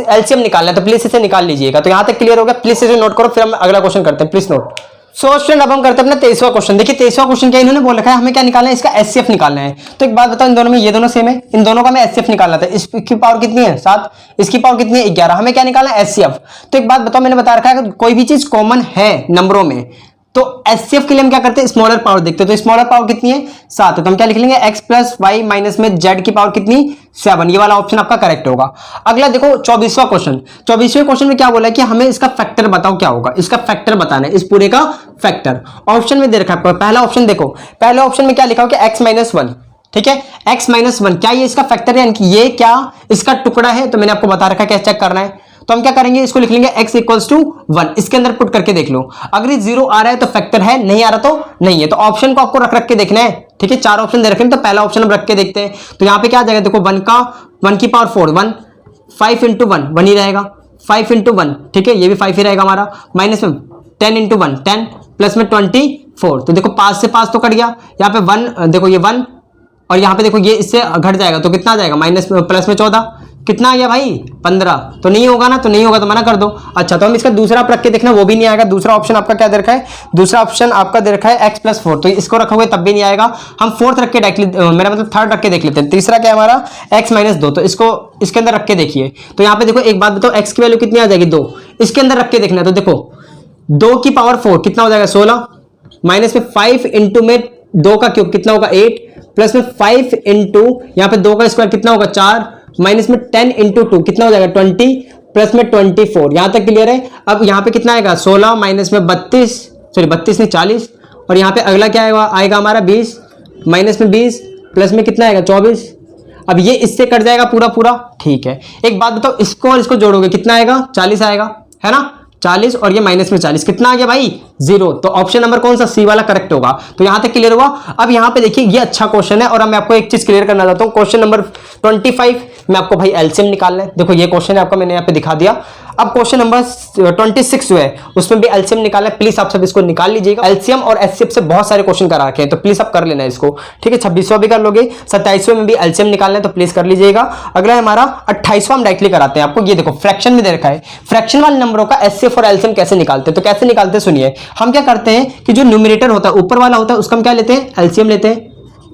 एलसीएम निकालना है, तो प्लीज इसे निकाल लीजिएगा। तो यहां तक क्लियर हो गया, प्लीज इसे नोट करो, फिर हम अगला क्वेश्चन करते हैं, प्लीज नोट। सो स्टूडेंट अब हम करते हैं अपना 23वां क्वेश्चन। देखिए 23वां क्वेश्चन क्या इन्होंने बोल रखा है, हमें क्या निकालना है इसका एचसीएफ निकालना है। तो एक बात बताओ, इन दोनों में ये दोनों सेम है, इन दोनों का हमें एचसीएफ निकालना था। इसकी पावर कितनी है 7, इसकी पावर कितनी है 11, हमें क्या निकालना है एचसीएफ। तो एक बात बताओ, मैंने बता रखा है कोई भी चीज कॉमन है नंबरों में तो एचसीएफ के लिए हम क्या करते हैं, स्मॉलर पावर देखते हैं। तो स्मॉलर पावर कितनी है, 7 है, तो हम क्या लिख लेंगे x प्लस वाई माइनस में z की पावर कितनी, 7। ये वाला ऑप्शन आपका करेक्ट होगा। अगला देखो 24वां क्वेश्चन। 24वें क्वेश्चन में क्या बोला है कि हमें इसका फैक्टर बताओ क्या होगा, इसका फैक्टर बताना है, इस पूरे का फैक्टर। ऑप्शन में दे रखा है, पहला ऑप्शन देखो, पहले ऑप्शन में क्या लिखा हो कि x माइनस 1, ठीक है, x माइनस 1, क्या ये इसका फैक्टर है, यानी कि ये क्या इसका टुकड़ा है। तो मैंने आपको बता रखा है क्या चेक करना है। तो हम क्या करेंगे, इसको लिख लेंगे x इक्वल्स टू 1, इसके अंदर पुट करके देख लो। अगर ये 0 आ रहा है तो फैक्टर है, नहीं आ रहा तो नहीं है। तो ऑप्शन को आपको रख रख के देखना है, ठीक है, 4 ऑप्शन दे रखे हैं, तो पहला ऑप्शन हम रख के देखते हैं। तो यहाँ पे क्या आ जाएगा, देखो 1 की पावर 4, 1, 5 इंटू 1 1 ही रहेगा, 5 इंटू 1, ठीक है, ये भी 5 ही रहेगा हमारा, माइनस में 10 इंटू 1 10, प्लस में 24। तो देखो 5 से 5 तो कट गया, यहाँ पे 1, देखो ये 1, और यहाँ पे देखो ये इससे घट जाएगा तो कितना आ जाएगा, माइनस प्लस में 14, कितना आ गया भाई 15। तो नहीं होगा ना, तो नहीं होगा तो मना कर दो। अच्छा, तो हम इसका दूसरा आप रख के देखना, वो भी नहीं आएगा। दूसरा ऑप्शन आपका क्या दे रखा है, दूसरा ऑप्शन आपका दे रखा है x प्लस 4, तो इसको रखोगे तब भी नहीं आएगा। हम फोर्थ रख के मेरा मतलब थर्ड रख के देख लेते हैं। तीसरा क्या है हमारा, x माइनस 2, तो इसको इसके अंदर रख के देखिए। तो यहाँ पे देखो एक बात बताओ, x की वैल्यू कितनी आ जाएगी, 2, इसके अंदर रख के देखना। तो देखो 2 की पावर 4 कितना हो जाएगा, 16, माइनस में 5 इंटू में 2 का क्यूब कितना होगा 8, प्लस में 5 इंटू यहाँ पे 2 का स्क्वायर कितना होगा 4, माइनस में 10 इंटू 2 कितना हो जाएगा 20, प्लस में 24। यहां तक क्लियर है। अब यहाँ पे कितना आएगा 16, माइनस में 32, सॉरी 32 नहीं 40, और यहाँ पे अगला क्या आएगा हमारा 20, माइनस में 20, प्लस में कितना आएगा 24। अब ये इससे कट जाएगा पूरा पूरा, ठीक है। एक बात बताओ, इसको और इसको जोड़ोगे कितना आएगा, 40 आएगा, है ना, 40, और ये माइनस में 40 कितना आ गया भाई 0। तो ऑप्शन नंबर कौन सा, सी वाला करेक्ट होगा। तो यहां तक क्लियर हुआ। अब यहां पे देखिए ये अच्छा क्वेश्चन है, और अब मैं आपको एक चीज क्लियर करना चाहता हूं। क्वेश्चन नंबर 25 में आपको भाई एलसीएम निकालना है। देखो ये क्वेश्चन है आपका, मैंने यहाँ पे दिखा दिया। अब क्वेश्चन नंबर 26 जो है उसमें भी एलसीएम निकालना है। प्लीज आप सब इसको निकाल लीजिएगा। एलसीएम और एचसीएफ से बहुत सारे क्वेश्चन करा रखे हैं, तो प्लीज आप कर लेना इसको, ठीक है। 26वां भी कर लोगे, 27वें में भी एलसीएम निकालना है, तो प्लीज कर लीजिएगा। अगला है हमारा 28वां, हम डायरेक्टली कराते हैं आपको। ये देखो फ्रैक्शन में दे रखा है, फ्रैक्शन वाले नंबरों का एचसीएफ और एलसीएम कैसे निकालते हैं। तो कैसे निकालते हैं सुनिए। हम क्या करते हैं कि जो न्यूमरेटर होता है ऊपर वाला होता है उसका हम क्या लेते हैं, एलसीएम लेते हैं।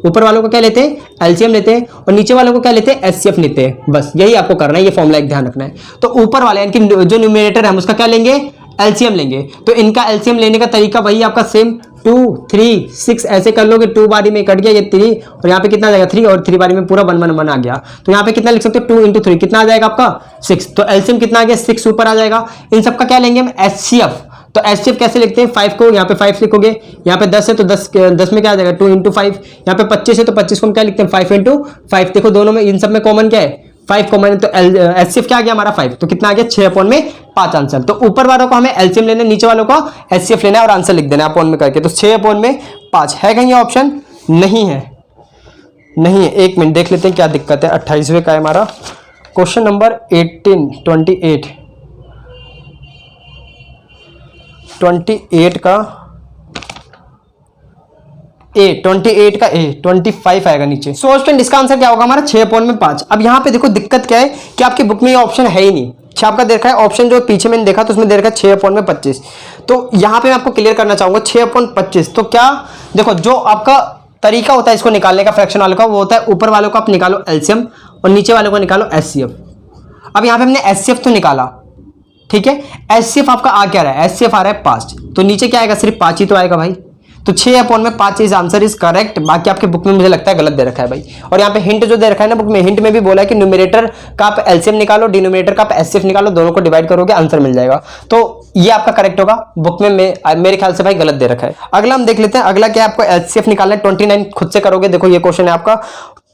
ऊपर वालों को क्या लेते हैं, एलसीएम लेते हैं, और नीचे वालों को क्या लेते हैं, एचसीएफ लेते हैं। बस यही आपको करना है, ये फॉर्मूला एक ध्यान रखना है। तो ऊपर वाले यानी कि जो न्यूमरेटर है हम उसका क्या लेंगे, एलसीएम लेंगे। तो इनका एलसीएम लेने का तरीका वही आपका सेम, 2 3 6 ऐसे कर लोगे। 2 बारी में कट गया ये 3, और यहाँ पे कितना आ जाएगा 3, और 3 बारी में पूरा 1 1 1 आ गया। तो यहाँ पे कितना लिख सकते हो, 2 इंटू 3 कितना आ जाएगा आपका 6। तो एलसीएम कितना आ गया 6 ऊपर आ जाएगा। इन सबका क्या लेंगे हम, एचसीएफ। तो एचसीएफ कैसे लिखते हैं, 5 को यहाँ पे 5 लिखोगे, यहाँ पे 10 है तो 10 में क्या आ जाएगा 2 इंटू 5, यहाँ पे 25 है तो 25 को हम क्या लिखते हैं 5 इंटू 5। देखो दोनों में इन सब में कॉमन क्या है 5 कॉमन है, तो एचसीएफ क्या आ गया हमारा 5। तो कितना आ गया 6/5 आंसर। तो ऊपर वालों को हमें एलसीएम लेना है, नीचे वालों को एचसीएफ लेना है, और आंसर लिख देना है अपॉन में करके। तो 6/5 है कहीं ऑप्शन, नहीं है, नहीं है। एक मिनट देख लेते हैं क्या दिक्कत है। 28वें का है हमारा क्वेश्चन नंबर 28 का ए, 28 का ए, 25 आएगा नीचे। सो स्टूडेंट इसका आंसर क्या होगा हमारा 6/5। अब यहाँ पे देखो दिक्कत क्या है कि आपकी बुक में ये ऑप्शन है ही नहीं। आपका देखा है ऑप्शन जो पीछे मैंने देखा तो उसमें दे रखा है 6/25। तो यहाँ पे मैं आपको क्लियर करना चाहूंगा 6/25। तो क्या देखो, जो आपका तरीका होता है इसको निकालने का फ्रैक्शन वाले का, वो होता है ऊपर वालों को आप निकालो एलसीएम और नीचे वालों को निकालो एचसीएफ। अब यहाँ पे हमने एचसीएफ तो निकाला, ठीक है। एचसीएफ आपका आ क्या रहा है, एचसीएफ आ रहा है 5, तो नीचे क्या आएगा सिर्फ 5 ही तो आएगा भाई। तो 6/5 इज आंसर इज करेक्ट। बाकी आपके बुक में मुझे लगता है गलत दे रखा है भाई। और यहाँ पे हिंट जो दे रखा है ना बुक में, हिंट में भी बोला है कि न्यूमरेटर का आप एलसीएम निकालो, डिनोमिनेटर का आप एचसीएफ निकालो, दोनों को डिवाइड करोगे आंसर मिल जाएगा। तो ये आपका करेक्ट होगा। बुक में मेरे ख्याल से भाई गलत दे रखा है। अगला हम देख लेते हैं। अगला क्या है, आपको एचसीएफ निकालना है। 29 खुद से करोगे। देखो ये क्वेश्चन है आपका।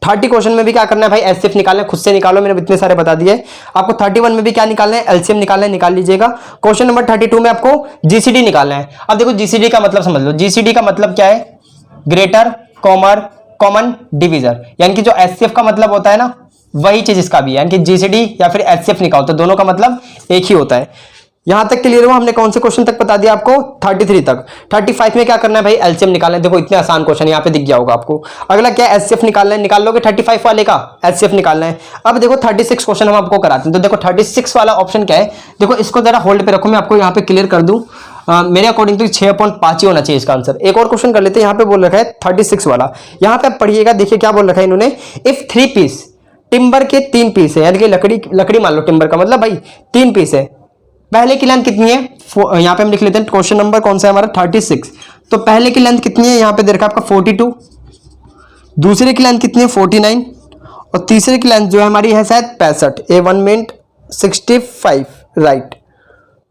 30 क्वेश्चन में भी क्या करना है भाई, एचसीएफ निकालना है, खुद से निकालो, मैंने इतने सारे बता दिए। आपको 31 में भी क्या निकालना है, एलसीएम निकालना है, निकाल लीजिएगा। क्वेश्चन नंबर 32 में आपको जीसीडी निकालना है। अब देखो जीसीडी का मतलब समझ लो। जीसीडी का मतलब क्या है, ग्रेटर कॉमन डिवीजर, यानी कि जो एचसीएफ का मतलब होता है ना वही चीज इसका भी है, यानी कि जीसीडी या फिर एचसीएफ निकालो तो दोनों का मतलब एक ही होता है। यहां तक क्लियर हुआ। हमने कौन से क्वेश्चन तक बता दिया आपको, 33 तक। 35 में क्या करना है भाई, एलसीएम निकालना है। देखो इतने आसान क्वेश्चन यहाँ पे दिख गया होगा आपको। अगला क्या है, एचसीएफ निकालना है, निकाल लोगे। 35 वाले का एचसीएफ निकालना है। अब देखो 36 क्वेश्चन हम आपको कराते हैं। तो देखो 36 वाला ऑप्शन क्या है, देखो इसको जरा होल्ड पे रखो, मैं आपको यहाँ पे क्लियर कर दूं। मेरे अकॉर्डिंग तो 6/5 ही होना चाहिए इसका आंसर। एक और क्वेश्चन कर लेते हैं। यहाँ पे बोल रखा है 36 वाला, यहाँ पे आप पढ़िएगा। देखिए क्या बोल रखा है इन्होंने, इफ 3 पीस टिम्बर के 3 पीस है, यानी कि लकड़ी मान लो टिम्बर का मतलब भाई 3 पीस है, पहले की लेंथ कितनी है, यहाँ पे हम लिख लेते हैं क्वेश्चन नंबर कौन सा है हमारा 36। तो पहले की लेंथ कितनी है, यहाँ पे दे रखा है आपका 42, दूसरे की लेंथ कितनी है 49 और तीसरे की लेंथ जो है हमारी है शायद 65। A1 मीन 65, राइट,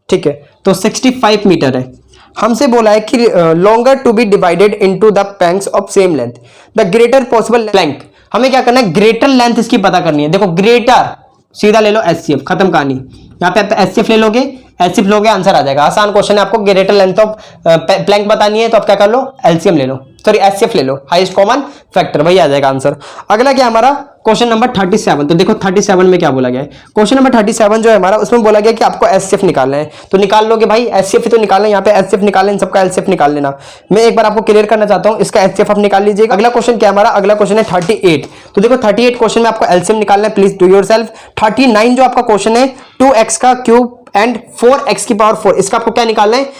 ठीक है। तो 65 मीटर है। हमसे बोला है कि longer to be divided into the planks of same length the greater possible plank. हमें क्या करना है, ग्रेटर लेंथ इसकी पता करनी है। देखो ग्रेटर सीधा ले लो HCF, खत्म कहानी। यहाँ पे आप HCF ले लोगे, HCF लोगे, आंसर आ जाएगा। आसान क्वेश्चन है। आपको ग्रेटर लेंथ ऑफ प्लैंक बतानी है तो आप क्या कर लो, LCM ले लो, सॉरी HCF ले लो, हाईएस्ट कॉमन फैक्टर, वही आ जाएगा आंसर। अगला क्या हमारा क्वेश्चन नंबर 37। तो देखो 37 में क्या बोला गया है, क्वेश्चन नंबर 37 जो है हमारा, उसमें बोला गया कि आपको HCF निकालना है। तो निकाल लोगे भाई, HCF तो निकालना है, यहाँ पे HCF निकालना है, इन सबका LCF निकाल लेना। मैं एक बार आपको क्लियर करना चाहता हूँ, इसका HCF आप निकाल लीजिएगा। अगला क्वेश्चन क्या हमारा, अगला क्वेश्चन है 38। तो देखो 38 क्वेश्चन में आपको LCM निकालना है, प्लीज डू योरसेल्फ। 39 जो आपका क्वेश्चन है 2x का क्यूब एंड 4x की पावर 4, इसका आपको क्या निकालना है,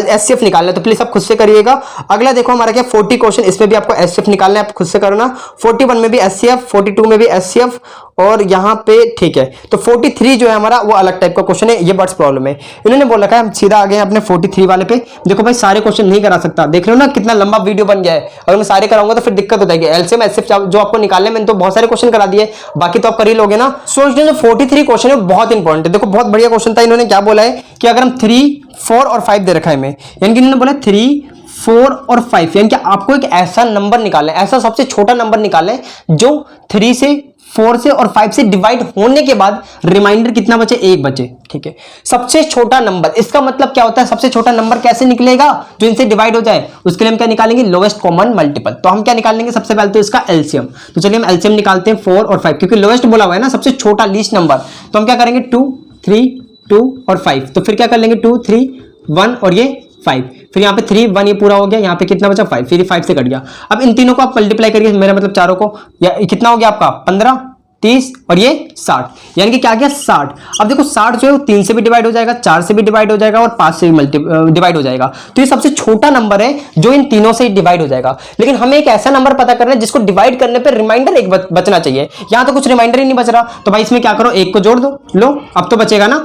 HCF निकालना है। तो प्लीज आप खुद से करिएगा। अगला देखो हमारा क्या 40 क्वेश्चन, इसमें भी आपको HCF निकालना है, आप खुद से करना। 41 में भी HCF, 42 में भी HCF और यहाँ पे ठीक है। तो 43 जो है हमारा वो अलग टाइप का क्वेश्चन है, ये बर्ड्स प्रॉब्लम है। इन्होंने बोल रखा है, हम सीधा आ गए अपने 43 वाले पे। देखो भाई सारे क्वेश्चन नहीं करा सकता, देख रहे हो ना कितना लंबा वीडियो बन गया है। अगर मैं सारे कराऊंगा तो फिर दिक्कत हो जाएगी। LCM HCF जो आपको निकालने, मैंने तो बहुत सारे क्वेश्चन करा दिए, बाकी तो आप कर ही लोगे ना। सो जो 43 क्वेश्चन है बहुत इंपॉर्टेंट है। देखो बहुत बढ़िया क्वेश्चन था। इन्होंने क्या बोला है कि अगर हम 3, 4 और 5 दे रखा है हमें, यानी कि इन्होंने बोला 3, 4 और 5, यानी कि आपको एक ऐसा नंबर निकालना है, ऐसा सबसे छोटा नंबर निकालना है जो 3 से, 4 से और 5 से डिवाइड होने के बाद रिमाइंडर कितना बचे, 1 बचे, ठीक है। सबसे छोटा नंबर, इसका मतलब क्या होता है, सबसे छोटा नंबर कैसे निकलेगा, जो इनसे डिवाइड हो जाए। उसके लिए हम क्या निकालेंगे, लोएस्ट कॉमन मल्टीपल। तो हम क्या निकालेंगे, सबसे पहले तो इसका LCM। तो चलिए हम LCM निकालते हैं 4 और 5, क्योंकि लोएस्ट बोला हुआ है ना, सबसे छोटा लीस्ट नंबर। तो हम क्या करेंगे 2, 3, 2 और 5। तो फिर क्या कर लेंगे 2, 3, 1 और ये 5। फिर यहाँ पे 3, 1 ये पूरा हो गया, यहाँ पे कितना बचा 5, फिर 5 से कट गया। अब इन तीनों को आप मल्टीप्लाई करिए, मेरा मतलब चारों को, या कितना हो गया आपका 15, 30 और ये 60, यानी कि क्या गया 60। अब देखो 60 जो है 3 से भी डिवाइड हो जाएगा, 4 से भी डिवाइड हो जाएगा और 5 से भी डिवाइड हो जाएगा। तो ये सबसे छोटा नंबर है जो इन तीनों से डिवाइड हो जाएगा। लेकिन हमें एक ऐसा नंबर पता करना है जिसको डिवाइड करने पर रिमाइंडर एक बचना चाहिए। यहां तो कुछ रिमाइंडर ही नहीं बच रहा, तो भाई इसमें क्या करो, 1 को जोड़ दो, लो अब तो बचेगा ना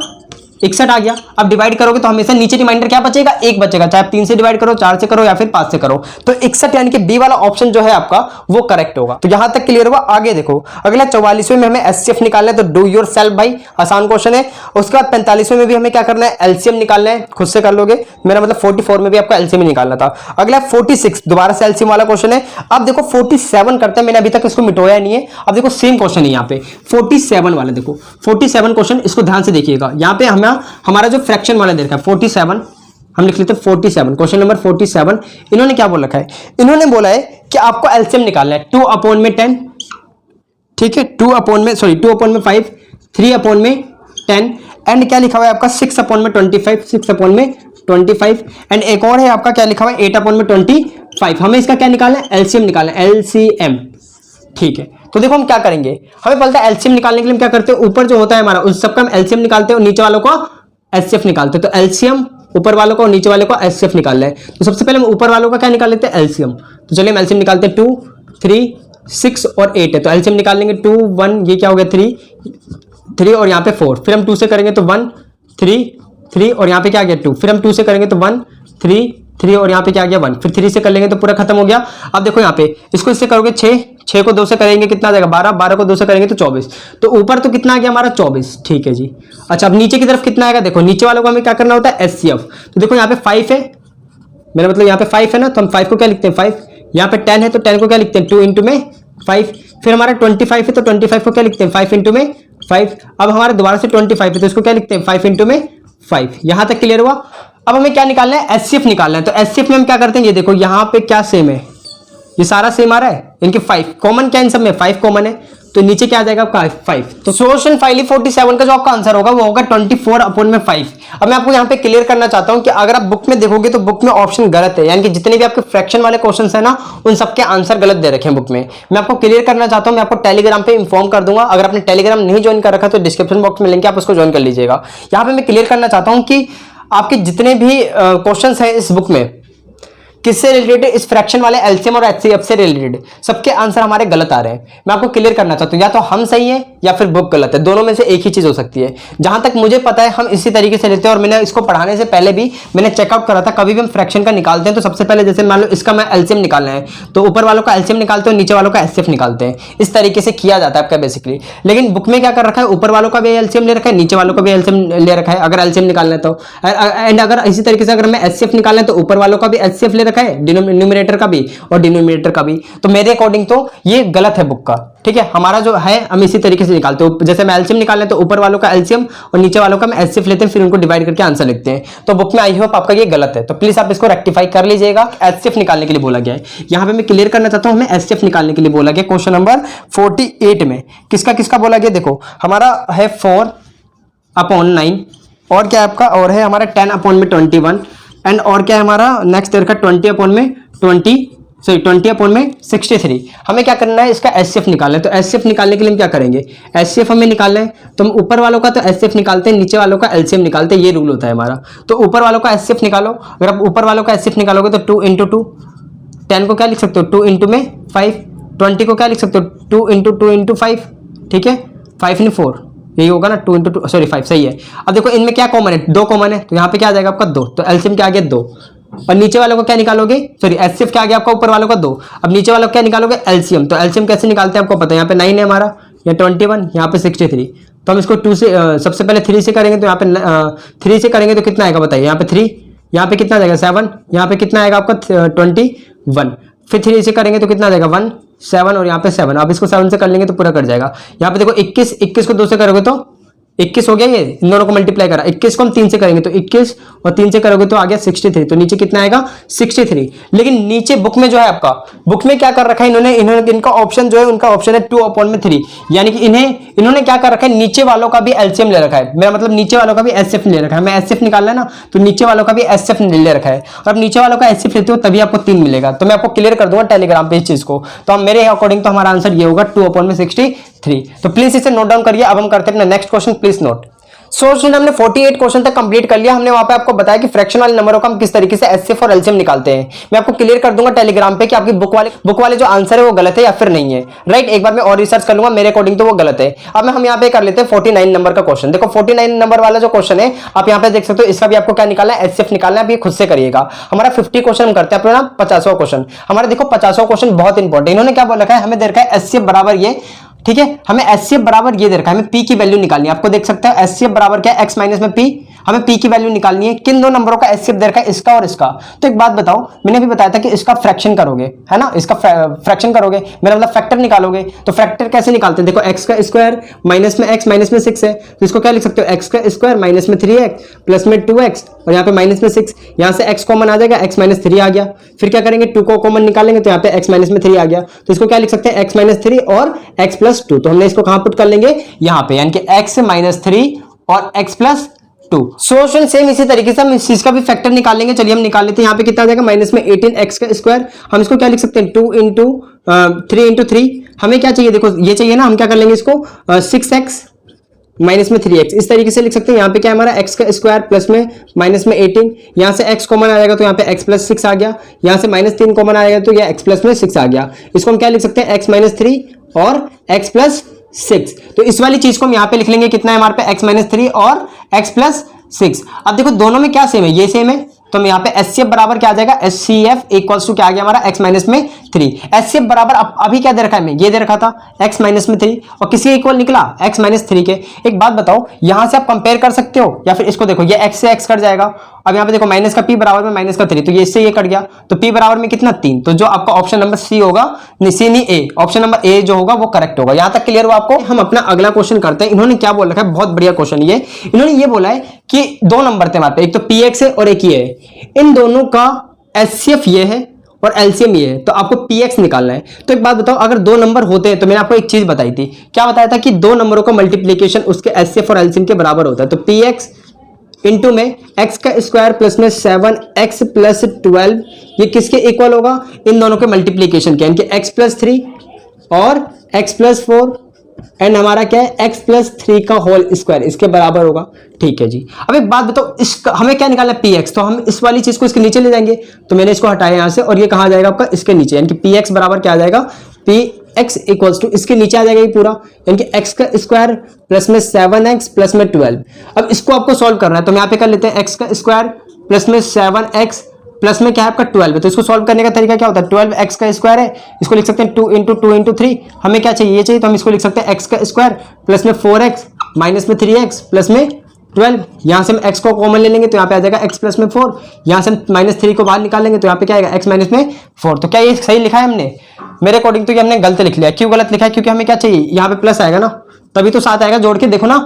61 आ गया। अब डिवाइड करोगे तो हमेशा नीचे रिमाइंडर क्या बचेगा, 1 बचेगा, चाहे आप 3 से डिवाइड करो, 4 से करो या फिर 5 से करो। तो 61 यानी कि बी वाला ऑप्शन जो है आपका वो करेक्ट होगा। तो यहां तक क्लियर हुआ। आगे देखो अगला 44वें में हमें HCF निकालना है, तो डू योर सेल्फ भाई, आसान क्वेश्चन है। उसके बाद 45वें में भी हमें क्या करना है, LCM निकालना है, खुद से कर लोगे। मेरा मतलब 44 में भी आपको LCM निकालना था। अगला 46 दोबारा से LCM वाला क्वेश्चन है। अब देखो 47 करते हैं, मैंने अभी तक इसको मिटोया नहीं है। अब देखो सेम क्वेश्चन है यहाँ पे 47 वाला, देखो 47 क्वेश्चन, इसको ध्यान से देखिएगा। यहाँ पे हमारा जो फ्रैक्शन वाला दे रखा है 47, हम लिख लेते हैं 47, क्वेश्चन नंबर 47। इन्होंने क्या बोल रखा है, इन्होंने बोला है कि आपको LCM निकालना है 2/10, ठीक है, 2/5, 3/10 एंड क्या लिखा हुआ है आपका 6/25, 6/25 एंड एक और है आपका क्या लिखा हुआ है 8/25। हमें इसका क्या निकालना है, LCM निकालना है, LCM, ठीक है। तो देखो हम क्या करेंगे, हमें पता है LCM निकालने के लिए हम क्या करते हैं, ऊपर जो होता है हमारा उस सबका हम LCM निकालते हैं और नीचे वालों को HCF निकालते हैं। तो LCM ऊपर वालों को और नीचे वालों को HCF निकालना है। तो सबसे पहले हम ऊपर वालों का क्या निकाल लेते हैं, LCM। तो चलिए हम LCM निकालते हैं, 2, 3, 6 और 8 है। तो LCM निकाल लेंगे 2, 1 ये क्या हो गया 3 और यहाँ पे 4। फिर हम 2 से करेंगे तो 1, 3 और यहाँ पे क्या गया 2। फिर हम 2 से करेंगे तो 1, 3 और यहाँ पे क्या गया 1। फिर 3 से कर लेंगे तो पूरा खत्म हो गया। अब देखो यहाँ पे इसको इससे करोगे 6 को 2 से करेंगे कितना आ जाएगा 12 को 2 से करेंगे तो 24। तो ऊपर तो कितना आ गया हमारा 24, ठीक है जी। अच्छा अब नीचे की तरफ कितना आएगा, देखो नीचे वालों को हमें क्या करना होता है HCF। तो देखो यहाँ पे 5 है, मेरा मतलब यहाँ पे 5 है ना, तो हम 5 को क्या लिखते हैं 5। यहाँ पे 10 है तो 10 को क्या लिखते हैं 2 इंटू में 5। फिर हमारा 25 है तो 25 को क्या लिखते हैं 5 इंटू में 5। अब हमारे दोबारा से 25 है तो इसको क्या लिखते हैं 5 इंटू में 5। यहां तक क्लियर हुआ। अब हमें क्या निकालना है, HCF निकालना है। तो HCF में हम क्या करते हैं, ये देखो यहाँ पे क्या सेम है, ये सारा सेम आ रहा है, इनके 5 कॉमन, क्या इन सब में 5 कॉमन है, तो नीचे क्या आ जाएगा आपका 5। तो सोल्यूशन फाइनली 47 का जो आपका आंसर होगा वो होगा 24/5। अब मैं आपको यहाँ पे क्लियर करना चाहता हूँ कि अगर आप बुक में देखोगे तो बुक में ऑप्शन गलत है, यानी कि जितने भी आपके फ्रैक्शन वाले क्वेश्चन है ना उन सबके आंसर गलत दे रखे हैं बुक में। मैं आपको क्लियर करना चाहता हूँ, मैं आपको टेलीग्राम पे इन्फॉर्म कर दूंगा। अगर आपने टेलीग्राम नहीं ज्वाइन कर रखा तो डिस्क्रिप्शन बॉक्स में लिंक है, आप उसको ज्वाइन कर लीजिएगा। यहाँ पे मैं क्लियर करना चाहता हूँ कि आपके जितने भी क्वेश्चन है इस बुक में, किससे रिलेटेड, इस फ्रैक्शन वाले एलसीएम और एचसीएफ से रिलेटेड। सबके आंसर हमारे गलत आ रहे हैं। मैं आपको क्लियर करना चाहता हूं, या तो हम सही है या फिर बुक गलत है, दोनों में से एक ही चीज हो सकती है। जहां तक मुझे पता है हम इसी तरीके से लेते हैं, और मैंने इसको पढ़ाने से पहले भी मैंने चेकआउट करा था। कभी भी हम फ्रैक्शन का निकालते हैं तो सबसे पहले जैसे मान लो इसका मैं एलसीएम निकालना है तो ऊपर वालों का एलसीएम निकालते हैं, नीचे वालों का एचसीएफ निकालते हैं। इस तरीके से किया जाता है आपका बेसिकली। लेकिन बुक में क्या कर रखा है, ऊपर वालों का भी एलसीएम ले रखा है, नीचे वालों का भी एलसीएम ले रखा है अगर एलसीएम निकालना है तो। एंड अगर इसी तरीके से अगर मैं एचसीएफ निकालना है तो ऊपर वालों का भी एचसीएफ ले रखा है, न्यूमरेटर का भी और डिनोमिनेटर का भी। तो मेरे अकॉर्डिंग तो ये गलत है बुक का, ठीक है। हमारा जो है हम इसी तरीके से निकालते हैं, जैसे मैं एलसीएम निकालना है तो ऊपर वालों का एलसीएम और नीचे वालों का मैं एचसीएफ लेते हैं, फिर उनको डिवाइड करके आंसर लिखते हैं। तो बुक में आई होप आपका ये गलत है, तो प्लीज आप इसको रेक्टिफाई कर लीजिएगा। एचसीएफ निकालने के लिए बोला गया है, यहां पे मैं क्लियर करना चाहता हूं, हमें एचसीएफ निकालने के लिए बोला गया। क्वेश्चन नंबर 48 में किसका किसका बोला गया, देखो हमारा है 4/9 और क्या आपका और है हमारा 10/21 एंड और क्या है हमारा नेक्स्ट ईयर का 20/63। हमें क्या करना है, इसका एचसीएफ निकालना है। तो एचसीएफ निकालने के लिए हम क्या करेंगे, एचसीएफ हमें निकालना है तो हम ऊपर वालों का तो एचसीएफ निकालते हैं, नीचे वालों का एलसीएम निकालते हैं, ये रूल होता है हमारा। तो ऊपर वालों का एचसीएफ निकालो, अगर आप ऊपर वालों का एचसीएफ निकालोगे तो 2 × 2, 10 को क्या लिख सकते हो 2 × 5, 20 को क्या लिख सकते हो 2 × 2 × 5, ठीक है, 5 × 4 यही होगा ना, 2 × 2 सॉरी 5 सही है। अब देखो इनमें क्या कॉमन है, 2 कॉमन है, तो यहाँ पे क्या आ जाएगा आपका 2, तो एलसीएम क्या आ गया 2। और नीचे वालों को क्या निकालोगे, सॉरी एचसीएफ क्या आ गया आपका ऊपर वालों का 2, अब नीचे वालों को क्या निकालोगे एलसीएम। तो एलसीएम कैसे निकालते हैं आपको पता है, यहाँ पे 9 है हमारा, यहाँ 21, यहाँ पे 63। तो हम इसको 2 से सबसे पहले 3 से करेंगे, तो यहाँ पे 3 से करेंगे तो कितना आएगा बताइए, यहाँ पे 3, यहाँ पे कितना जाएगा 7, यहाँ पे कितना आएगा आपका 21, फिर 3 से करेंगे तो कितना आ जाएगा 1, 7 और यहाँ पे 7। आप इसको 7 से कर लेंगे तो पूरा कट जाएगा। यहाँ पे देखो 21 को 2 से करोगे तो 21 हो गया, ये इन दोनों को मल्टीप्लाई करा। 21 को हम 3 से करेंगे तो 21 और 3 से करोगे तो आ गया 63। तो नीचे कितना आएगा 63। लेकिन नीचे बुक में जो है आपका, बुक में क्या कर रखा है इन्होंने इनका ऑप्शन जो है, उनका ऑप्शन है 2/3, यानी कि इन्होंने क्या कर रखा है, नीचे वालों का भी एलसीएम ले रखा है। मेरा मतलब नीचे वालों का भी एचसीएफ ले रखा है। हमें एचसीएफ निकालना है ना, तो नीचे वालों का भी एचसीएफ ले रखा है। और अब नीचे वालों का एचसीएफ लेते हो तभी आपको 3 मिलेगा। तो मैं आपको क्लियर कर दूंगा टेलीग्राम पे इस चीज को। तो मेरे अकॉर्डिंग तो हमारा आंसर ये होगा 2/63। तो प्लीज इसे नोट डाउन करिए। अब हम करते हैं अपना next question, please note. Student हमने 48 क्वेश्चन तक कंप्लीट कर लिया। हमने वहां पे आपको बताया कि फ्रैक्शन वाले नंबरों का हम किस तरीके से एचसीएफ और एलसीएम निकालते हैं। मैं आपको क्लियर कर दूंगा टेलीग्राम पे कि आपकी बुक वाले जो आंसर है वो गलत है या फिर नहीं है। राइट, एक बार मैं और रिसर्च कर लूंगा, मेरे अकॉर्डिंग तो वो गलत है। अब हम यहाँ पे कर लेते हैं 49 नंबर का क्वेश्चन। देखो 49 नंबर वाला जो क्वेश्चन है आप यहाँ पे देख सकते हो, इसका भी आपको क्या निकालना है, एचसीएफ निकालना है। आप ये खुद से करिएगा। हमारा 50 क्वेश्चन हम करते हैं, अपना 50वां क्वेश्चन। हमारा देखो 50वां क्वेश्चन बहुत इंपॉर्टेंट। इन्होंने क्या बोला है, हमें दे रखा है एचसीएफ बराबर ये, ठीक है, हमें एचसीएफ बराबर ये दे रखा है, हमें पी की वैल्यू निकालनी है। आपको देख सकते हैं एचसीएफ बराबर क्या है, x माइनस में पी। हमें पी की वैल्यू निकालनी है। किन दो नंबरों का एचसीएफ दे रखा है, इसका और इसका। तो एक बात बताओ, मैंने भी बताया था कि इसका फ्रैक्शन करोगे, है ना, इसका फ्रैक्शन करोगे, मेरा मतलब फैक्टर निकालोगे। तो फैक्टर कैसे निकालते हैं, देखो x का स्क्वायर माइनस में x माइनस में 6 है, तो इसको क्या लिख सकते हो, x का स्क्वायर माइनस में 3x प्लस में 2x और यहाँ पे माइनस में 6। यहाँ से x कॉमन आ जाएगा, x माइनस 3 आ गया। फिर क्या करेंगे, 2 को कॉमन निकालेंगे तो यहाँ पे x माइनस में 3 आ गया। तो इसको क्या लिख सकते हैं, x माइनस 3 और x प्लस 2। तो हमने इसको कहां पुट कर लेंगे, यहाँ पे, यानी कि x माइनस 3 और x प्लस 2। सोल्यूशन सेम इसी तरीके से हम इस चीज का भी फैक्टर निकालेंगे। चलिए हम निकाल लेते हैं। यहाँ पे कितना आ जाएगा, माइनस में 18x का स्क्वायर। हम इसको क्या लिख सकते हैं, 2 × 3 × 3। हमें क्या चाहिए, देखो ये चाहिए ना, हम क्या कर लेंगे इसको 6x माइनस में 3x, इस तरीके से लिख सकते हैं। यहाँ पे क्या है हमारा x का स्क्वायर प्लस में माइनस में 18, यहाँ से x कॉमन आ जाएगा तो यहाँ पे x प्लस 6 आ गया। यहाँ से माइनस 3 कॉमन आएगा तो यह x प्लस में 6 आ गया। इसको हम क्या लिख सकते हैं, x माइनस 3 और x प्लस 6। तो इस वाली चीज को हम यहाँ पे लिख लेंगे, कितना है हमारे पे, x माइनस 3 और x प्लस 6। अब देखो दोनों में क्या सेम है, ये सेम है, तो हम यहाँ पे एचसीएफ बराबर क्या आ जाएगा, एचसीएफ इक्वल्स टू क्या आ गया हमारा, x माइनस में 3। एचसीएफ बराबर अभी क्या दे रखा है, हमें ये दे रखा था x माइनस में 3 और किसी इक्वल निकला x माइनस 3 के। एक बात बताओ, यहां से आप कंपेयर कर सकते हो या फिर इसको देखो, ये x से x कट जाएगा। अब यहाँ पे देखो माइनस का p बराबर में माइनस का 3, तो ये इससे ये कट गया, तो p बराबर में कितना 3। तो जो आपका ऑप्शन नंबर सी होगा, सी नहीं ए, ऑप्शन नंबर ए जो होगा वो करेक्ट होगा। यहां तक क्लियर हुआ आपको। हम अपना अगला क्वेश्चन करते हैं। इन्होंने क्या बोल रखा है, बहुत बढ़िया क्वेश्चन ये। इन्होंने ये बोला है कि 2 नंबर थे हमारे पे, एक तो px है और एक ये है। इन दोनों का एचसीएफ ये है और एलसीएम ये है, तो आपको px निकालना है। तो एक बात बताओ, अगर 2 नंबर होते हैं तो मैंने आपको एक चीज बताई थी, क्या बताया था कि 2 नंबरों का मल्टीप्लीकेशन उसके एचसीएफ और एलसीएम के बराबर होता है। तो px इंटू में x का स्क्वायर प्लस में 7x प्लस 12, ये किसके इक्वल होगा, इन दोनों के मल्टीप्लीकेशन के, यानी कि x प्लस 3 और x प्लस 4 एंड हमारा क्या है x प्लस 3 का होल स्क्वायर इसके बराबर होगा। ठीक है जी। अब एक बात बताओ, इसका हमें क्या निकालना है px, तो हम इस वाली चीज को इसके नीचे ले जाएंगे, तो मैंने इसको हटाया यहां से और ये कहां जाएगा आपका इसके नीचे, यानी कि px बराबर क्या आ जाएगा, px इक्वल्स टू इसके नीचे आ जाएगा ये पूरा, यानी कि x का स्क्वायर प्लस में 7x प्लस में 12। अब इसको आपको सॉल्व करना है तो हम यहाँ पे कर लेते हैं x का स्क्वायर प्लस में 7x प्लस में क्या है आपका 12 है। तो इसको सॉल्व करने का तरीका क्या होता है, 12x का स्क्वायर है, इसको लिख सकते हैं 2 इंटू 2 इंटू 3, हमें क्या चाहिए ये चाहिए, तो हम इसको लिख सकते हैं x का स्क्वायर प्लस में 4x माइनस में 3x प्लस में 12। यहाँ से हम x को कॉमन ले लेंगे तो यहाँ पे आ जाएगा x प्लस में 4, यहाँ से हम माइनस 3 को बाहर निकाल लेंगे तो यहाँ पे क्या आएगा x माइनस में 4। तो क्या ये सही लिखा है हमने, मेरे अकॉर्डिंग तो ये हमने गलत लिख लिया। क्यों गलत लिखा है, क्योंकि हमें क्या चाहिए, यहाँ पे प्लस आएगा ना, तभी तो साथ आएगा, जोड़ के देखो ना।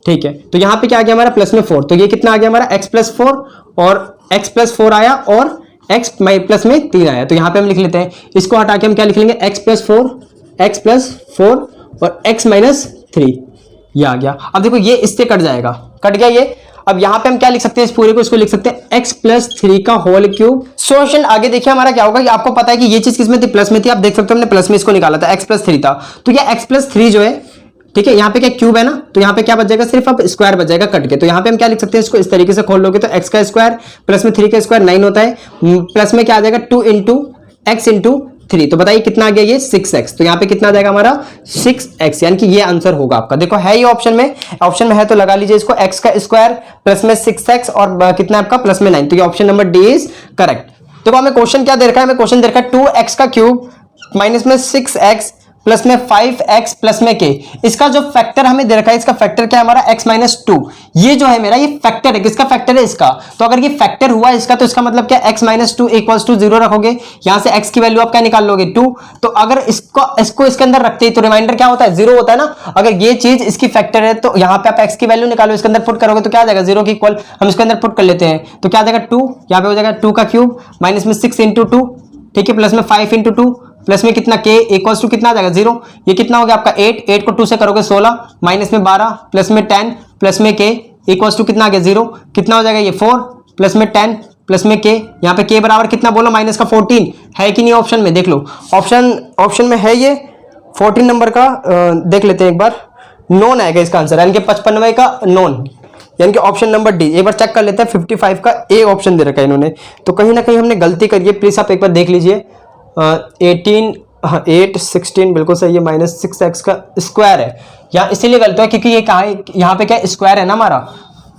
ठीक है, तो यहाँ पे क्या आ गया हमारा प्लस में 4, तो ये कितना आ गया हमारा x प्लस 4 और x प्लस 4 आया और x प्लस में 3 आया। तो यहाँ पे हम लिख लेते हैं, इसको हटा के हम क्या लिख लेंगे, x प्लस 4 और x माइनस 3, ये आ गया। अब देखो ये इससे कट जाएगा, कट गया ये। अब यहाँ पे हम क्या लिख सकते हैं, इस पूरे को इसको लिख सकते हैं x प्लस 3 का होल क्यूब। सोल्यूशन आगे देखिए हमारा क्या होगा कि आपको पता है कि ये चीज किसमें थी, प्लस में थी। आप देख सकते हो हमने प्लस में इसको निकाला था, x प्लस 3 था, तो ये x प्लस 3 जो है, ठीक है, यहाँ पे क्या क्यूब है ना, तो यहाँ पे क्या बच जाएगा, सिर्फ अब स्क्वायर बच जाएगा कट के। तो यहाँ पे हम क्या लिख सकते हैं, इसको इस तरीके से खोल लोगे तो x का स्क्वायर प्लस में 3 का स्क्वायर 9 होता है, प्लस में क्या आ जाएगा 2 इंटू x इंटू 3, तो बताइए कितना आ गया ये 6x। तो यहाँ पे कितना आ जाएगा हमारा 6x, यानी कि ये आंसर होगा आपका। देखो है ये ऑप्शन में है तो लगा लीजिए इसको, x का स्क्वायर प्लस में 6x और कितना आपका प्लस में 9, तो ये option number D is correct. देखो हमें क्वेश्चन क्या दे रखा है, हमें क्वेश्चन दे रखा है 2x का क्यूब माइनस में 6x प्लस में 5x प्लस में k, इसका जो फैक्टर हमें दे रखा है, इसका फैक्टर क्या है हमारा x माइनस 2। ये जो है मेरा ये फैक्टर है, किसका फैक्टर है, इसका। तो अगर ये फैक्टर हुआ इसका तो इसका मतलब क्या, x माइनस 2 इक्वल्स टू 0 रखोगे, यहां से x की वैल्यू आप क्या निकाल लोगे 2। तो अगर इसको इसके अंदर रखते ही तो रिमाइंडर क्या होता है 0 होता है ना। अगर ये चीज इसकी फैक्टर है तो यहाँ पे आप x की वैल्यू निकालो, इसके अंदर पुट करोगे तो क्या आ जाएगा 0 के इक्वल, हम इसके अंदर पुट कर लेते हैं तो क्या आ जाएगा 2, यहाँ पे हो जाएगा 2 का क्यूब माइनस में 6 इंटू 2, ठीक है, प्लस में 5 इंटू 2 प्लस में कितना k इक्वल्स टू कितना आ जाएगा 0, ये कितना हो गया आपका 8 को 2 से करोगे 16 माइनस में 12 प्लस में 10 प्लस में k इक्वल्स टू कितना आ गया 0, कितना हो जाएगा ये 4 प्लस में 10 प्लस में k, यहाँ पे k बराबर कितना बोलो माइनस का 14 है कि नहीं, ऑप्शन में देख लो, ऑप्शन में है ये 14 नंबर का, देख लेते हैं एक बार, नॉन आएगा इसका आंसर, यानी कि 55 का नॉन, यानी कि ऑप्शन नंबर डी। एक बार चेक कर लेते हैं, 55 का ए ऑप्शन दे रखा है इन्होंने, तो कहीं ना कहीं हमने गलती करी है, प्लीज आप एक बार देख लीजिए। 8 16 बिल्कुल सही है, माइनस 6x का स्क्वायर है, यहाँ इसीलिए गलत है क्योंकि ये कहाँ है, यहाँ पे क्या स्क्वायर है ना हमारा,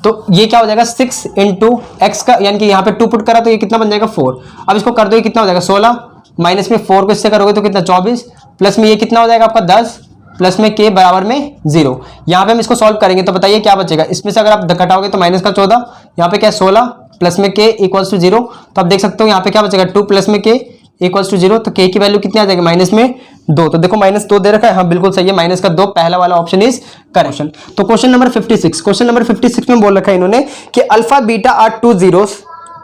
तो ये क्या हो जाएगा 6 इंटू एक्स का, यानी कि यहाँ पे 2 पुट करा तो ये कितना बन जाएगा 4। अब इसको कर दो, ये कितना हो जाएगा 16 माइनस में 4 को इससे करोगे तो कितना 24 प्लस में ये कितना हो जाएगा आपका 10 प्लस में k बराबर में 0। यहाँ पे हम इसको सॉल्व करेंगे तो बताइए क्या बचेगा, इसमें से अगर आप घटाओगे तो माइनस का 14, यहाँ पे क्या 16 प्लस में k इक्वल्स टू 0, तो आप देख सकते हो यहाँ पे क्या बचेगा 2 प्लस में k इक्वल्स टू 0, तो k की वैल्यू कितनी आ जाएगी माइनस में 2। तो देखो माइनस 2 दे रखा है, हाँ बिल्कुल सही है, माइनस का 2 पहला वाला ऑप्शन इज करेक्शन। तो क्वेश्चन नंबर 56 में बोल रखा है इन्होंने कि अल्फा बीटा आर 2 जीरोस,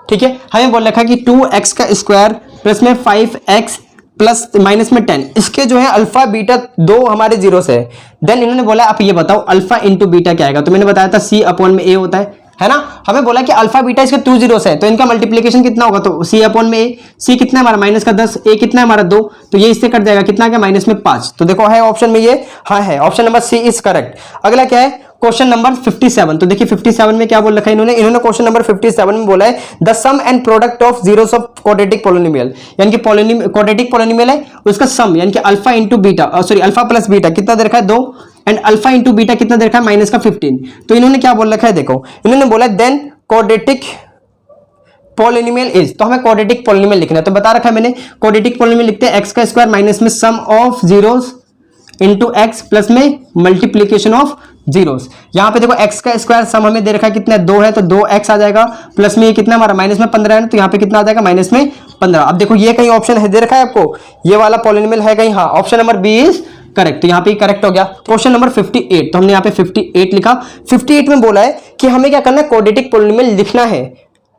ठीक है, हमें बोल रखा है कि 2x का स्क्वायर प्लस में 5x प्लस माइनस में 10, इसके जो है अल्फा बीटा 2 हमारे जीरोस है। देन इन्होंने बोला आप ये बताओ अल्फा इंटू बीटा क्या आएगा, तो मैंने बताया था c अपॉन में a होता है ना। हमें बोला कि अल्फा बीटा इसके 2 जीरोस है, तो इनका मल्टीप्लिकेशन कितना होगा, तो c अपॉन में a, c कितना है हमारा माइनस का 10, a कितना है हमारा 2, तो ये इससे कट जाएगा, कितना आ गया माइनस में 5। तो देखो है ऑप्शन में ये, हाँ है, option number C is correct. अगला क्या है क्वेश्चन नंबर 57, तो देखिए 57 में क्या बोल रखा है इन्होंने क्वेश्चन नंबर 57 में बोला है the sum and product of zeros of quadratic polynomial, यानी कि क्वाड्रेटिक पॉलिनोमियल है उसका सम, यानी कि alpha into beta, sorry alpha plus beta कितना दे रखा है 2 एंड अल्फा इंटू बीटा कितना दे रखा है माइनस का 15। तो इन्होंने क्या बोल रखा है, देखो इन्होंने बोला है देन क्वाड्रेटिक पॉलिनोमियल इज, तो हमें क्वाड्रेटिक पॉलिनोमियल लिखना है, तो बता रखा है मैंने क्वाड्रेटिक पॉलिनोमियल लिखते हैं x का स्क्वायर माइनस में sum of zeros into X plus में मल्टीप्लीकेशन ऑफ जीरोस। यहाँ पे देखो x का स्क्वायर सम हमें दे रखा है कितना 2 है, तो 2x आ जाएगा, प्लस में ये कितना हमारा माइनस में 15 है ना, तो यहाँ पे कितना आ जाएगा माइनस में 15। अब देखो ये कहीं ऑप्शन है दे रखा है आपको, ये वाला पॉलिनोमियल है कहीं, हाँ option number B is correct, तो यहाँ पे करेक्ट हो गया। क्वेश्चन नंबर 58, तो हमने यहाँ पे 58 लिखा। 58 में बोला है कि हमें क्या करना है, क्वाड्रेटिक पॉलिनोमियल लिखना है,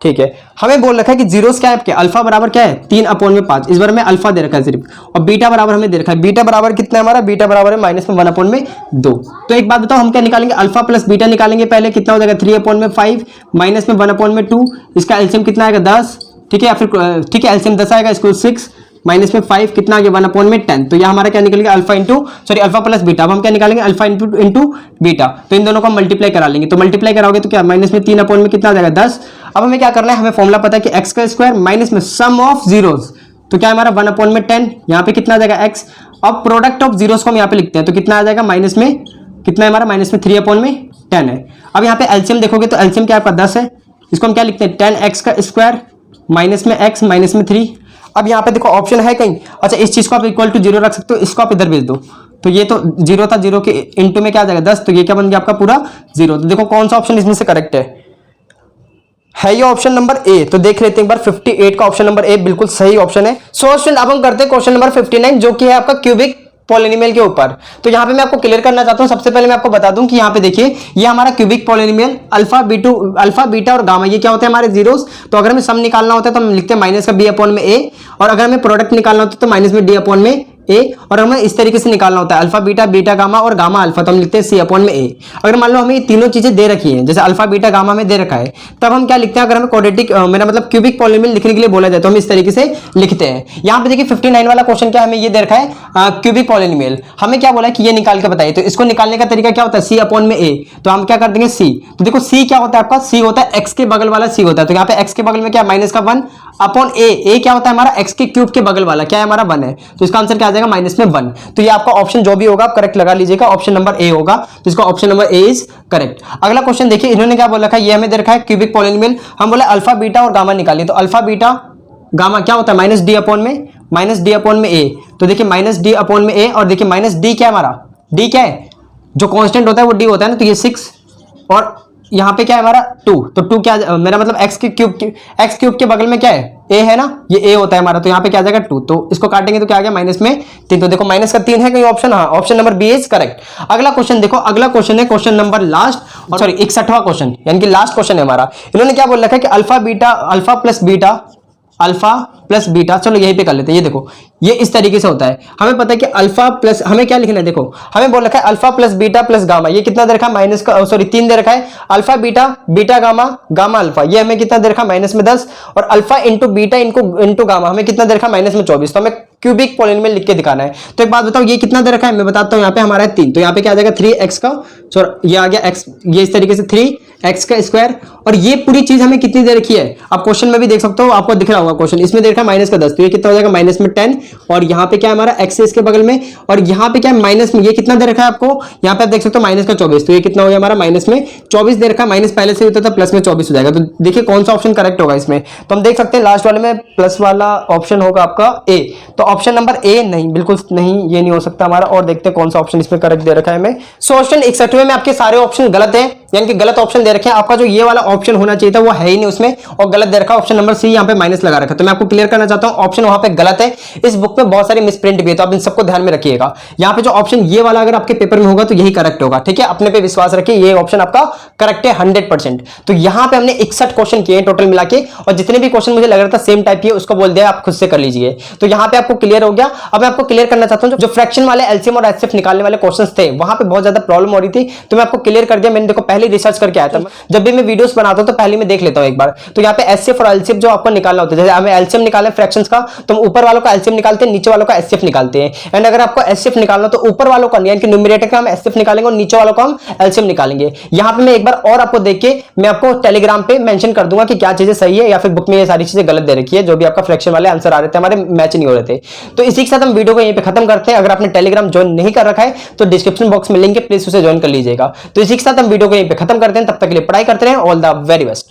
ठीक है। हमें बोल रखा है कि जीरोस क्या है आपके, अल्फा बराबर क्या है 3 अपॉन में 5, इस बार में अल्फा दे रखा है सिर्फ, और बीटा बराबर हमें दे रखा है, बीटा बराबर कितना है हमारा, बीटा बराबर है माइनस में 1 अपॉन में 2। तो एक बात बताओ हम क्या निकालेंगे, अल्फा प्लस बीटा निकालेंगे पहले, कितना हो जाएगा 3 अपॉन में 5 माइनस में 1 अपॉन में 2, इसका एलसीएम कितना आएगा 10, ठीक है, या फिर ठीक है एलसीएम 10 आएगा, इसको 6 माइनस में 5 कितना आ गया 1/10। तो यह हमारा क्या निकल गया अल्फा प्लस बीटा। अब हम क्या निकालेंगे अल्फा इंटू बीटा। तो इन दोनों को मल्टीप्लाई करा लेंगे। तो मल्टीप्लाई कराओगे तो क्या माइनस में 3 अपॉन में कितना आ जाएगा 10। अब हमें क्या करना है, हमें फॉर्मुला पता है कि एक्स का स्क्वायर माइनस में सम ऑफ जीरोस, तो क्या हमारा 1/10। यहाँ पे कितना आ जाएगा एक्स। अब प्रोडक्ट ऑफ जीरोस को हम यहाँ पे लिखते हैं तो कितना आ जाएगा माइनस में कितना है हमारा माइनस में 3/10 है। अब यहाँ पे एलसीएम देखोगे तो एलसीएम क्या आपका 10 है। इसको हम क्या लिखते हैं 10x का स्क्वायर माइनस में x माइनस में 3। अब यहाँ पे देखो ऑप्शन है कहीं, अच्छा इस चीज को आप इक्वल टू 0 रख सकते हो, इसको आप इधर भेज दो। तो ये तो 0 था, 0 के इंटू में क्या आ जाएगा 10, तो ये क्या बन गया आपका पूरा 0। तो देखो कौन सा ऑप्शन इसमें से करेक्ट है ये ऑप्शन नंबर ए। तो देख लेते हैं एक बार 58 का ऑप्शन नंबर ए बिल्कुल सही ऑप्शन है। सो स्टूडेंट अब हम करते हैं क्वेश्चन नंबर 59 जो कि है आपका क्यूबिक पॉलिनोमियल के ऊपर। तो यहाँ पे मैं आपको क्लियर करना चाहता हूँ, सबसे पहले मैं आपको बता दूं कि यहाँ पे देखिए ये हमारा क्यूबिक पॉलिनोमियल अल्फा बीटा और गामा ये क्या होते हैं हमारे जीरोस। तो अगर हमें सम निकालना होता है तो हम लिखते हैं माइनस का बी अपॉन में ए, और अगर हमें प्रोडक्ट निकालना होता है तो माइनस में डी अपॉन में ए, और हमें इस तरीके से निकालना होता है अल्फा बीटा गामा और गामा अल्फा, तो हम लिखते हैं सी अपॉन में ए। अगर मान लो हमें ये तीनों चीजें दे रखी हैं, जैसे अल्फा बीटा गामा में दे रखा है, तब हम क्या लिखते हैं, अगर हमें क्वाड्रेटिक मेरा मतलब क्यूबिक पॉलिनोमियल लिखने के लिए बोला जाए तो हम इस तरीके से लिखते हैं। यहाँ पे देखिए 59 वाला क्वेश्चन क्या हमें ये दे रखा है क्यूबिक पॉलिनोमियल, हमें क्या बोला है कि ये निकाल के बताइए। तो इसको निकालने का तरीका क्या होता है सी अपॉन में ए, तो हम क्या कर देंगे सी। तो देखो सी क्या होता है आपका, सी होता है एक्स के बगल वाला सी होता है। तो यहाँ पे एक्स के बगल में क्या माइनस का 1 अपॉन ए क्या होता है हमारा एक्स के क्यूब के बगल वाला, क्या है हमारा 1 है। तो इसका आंसर क्या आ जाएगा माइनस में 1। तो ये आपका ऑप्शन जो भी होगा आप करेक्ट लगा लीजिएगा, ऑप्शन नंबर ए होगा। तो इसका option number A is correct. अगला क्वेश्चन देखिए इन्होंने क्या बोला है, ये हमें दे रखा है क्यूबिक पॉलिनोमियल, हम बोले अल्फा बीटा और गामा निकालिए। तो अल्फा बीटा गामा क्या होता है माइनस डी अपॉन में ए। तो देखिए माइनस डी अपॉन में ए, और देखिए माइनस डी क्या है हमारा, डी क्या है जो कांस्टेंट होता है वो डी होता है ना, तो ये 6 और यहाँ पे क्या है हमारा 2। तो 2 क्या मेरा मतलब एक्स क्यूब के बगल में क्या है ए है ना, ये ए होता है हमारा। तो यहाँ पे क्या आ जाएगा 2, तो इसको काटेंगे तो क्या आ गया माइनस में 3। तो देखो माइनस का 3 है कहीं ऑप्शन, हाँ option number B is correct. अगला क्वेश्चन देखो, अगला क्वेश्चन है क्वेश्चन नंबर लास्ट, सॉरी 61वां क्वेश्चन यानी कि लास्ट क्वेश्चन है हमारा। इन्होंने क्या बोल रखा है कि अल्फा प्लस बीटा, चलो यहीं पे कर लेते हैं। ये देखो ये इस तरीके से होता है, हमें पता है कि अल्फा प्लस, हमें क्या लिखना है देखो, हमें बोल रखा है alpha plus beta plus gamma, ये कितना दे रखा है माइनस का 3 दे रखा है। अल्फा बीटा गामा अल्फा, ये हमें कितना दे रखा है माइनस में 10, और alpha into beta into gamma हमें कितना दे रखा है माइनस में 24। तो हमें क्यूबिक पॉलिनोमियल लिख के दिखाना है। तो एक बात बताओ ये कितना दे रखा है, मैं बताता हूँ। यहाँ पे हमारा है 3, तो यहाँ पे क्या आ जाएगा 3x का, ये आ गया x, ये इस तरीके से 3x का स्क्वायर, और ये पूरी चीज हमें कितनी दे रखी है आप क्वेश्चन में भी देख सकते हो, आपको दिख रहा होगा क्वेश्चन, इसमें दे रखा है माइनस का 10, तो ये कितना हो जाएगा माइनस में 10, और यहाँ पे क्या है हमारा x है इसके बगल में, और यहाँ पे क्या है माइनस में, ये कितना दे रखा है आपको, यहाँ पे आप देख सकते हो माइनस का 24, तो ये कितना हो गया हमारा माइनस में 24 दे रखा है, माइनस पहले से होता था प्लस में 24 हो जाएगा। तो देखिए कौन सा ऑप्शन करेक्ट होगा इसमें, तो हम देख सकते हैं लास्ट वाले में प्लस वाला ऑप्शन होगा आपका ए। तो ऑप्शन नंबर ए नहीं, बिल्कुल नहीं, ये नहीं हो सकता हमारा। और देखते हैं कौन सा ऑप्शन इसमें करेक्ट दे रखा है हमें। सो ऑप्शन 61 में आपके सारे ऑप्शन गलत हैं, यानी कि गलत ऑप्शन दे रखे हैं। आपका जो ये वाला ऑप्शन होना चाहिए था वो है ही नहीं उसमें, और गलत दे रखा है ऑप्शन नंबर सी, यहाँ पे माइनस लगा रखा है। तो मैं आपको क्लियर करना चाहता हूँ ऑप्शन वहां पे गलत है। इस बुक में बहुत सारे मिसप्रिंट भी है, तो आप इन सबको ध्यान में रखिएगा। यहाँ पे जो ऑप्शन ये वाला अगर आपके पेपर में होगा तो यही करेक्ट होगा, ठीक है। अपने पे विश्वास रखिए, ये ऑप्शन आपका करेक्ट है 100%। तो यहाँ पे हमने 61 क्वेश्चन किए टोटल मिला के, और जितने भी क्वेश्चन मुझे लग रहा था सेम टाइप के उसको बोल दिया आप खुद से कर लीजिए। तो यहाँ पे आपको क्लियर हो गया। अब मैं आपको क्लियर करना चाहता हूँ जो फ्रैक्शन वाले एलसीएम और एचसीएफ निकालने वाले क्वेश्चंस थे, वहां पे बहुत ज्यादा प्रॉब्लम हो रही थी, तो मैं आपको क्लियर कर दिया। मैंने देखो पहले रिसर्च करके आया था, जब भी मैं वीडियोस बनाता हूं तो पहले मैं देख लेता हूं एक बार। तो यहाँ पे एचसीएफ और एलसीएफ जो आपको निकालना होता है, जैसे हमें एलसीएम निकालना है फ्रैक्शंस का, तो हम ऊपर वालों का एलसीएम निकालते हैं, नीचे वालों का एचसीएफ निकालते हैं। एंड अगर आपको एचसीएफ निकालना तो ऊपर वालों का यानी कि न्यूमरेटर का हम एचसीएफ निकालेंगे और नीचे वालों का हम एलसीएम निकालेंगे। यहाँ पे मैं एक बार और आपको देख के मैं आपको टेलीग्राम पे मेंशन कर दूंगा कि क्या चीजें सही है या फिर बुक में ये सारी चीजें गलत दे रखी है, जो भी आपका फ्रैक्शन वाले आंसर आ रहे थे हमारे मैच नहीं हो रहे थे। तो इसी के साथ हम वीडियो को यहीं पे खत्म करते हैं। अगर आपने टेलीग्राम ज्वाइन नहीं कर रखा है तो डिस्क्रिप्शन बॉक्स में लिंक है, प्लीज उसे ज्वाइन कर लीजिएगा। तो इसी के साथ हम वीडियो को यहीं पे खत्म करते हैं, तब तक के लिए पढ़ाई करते रहें। All the very best.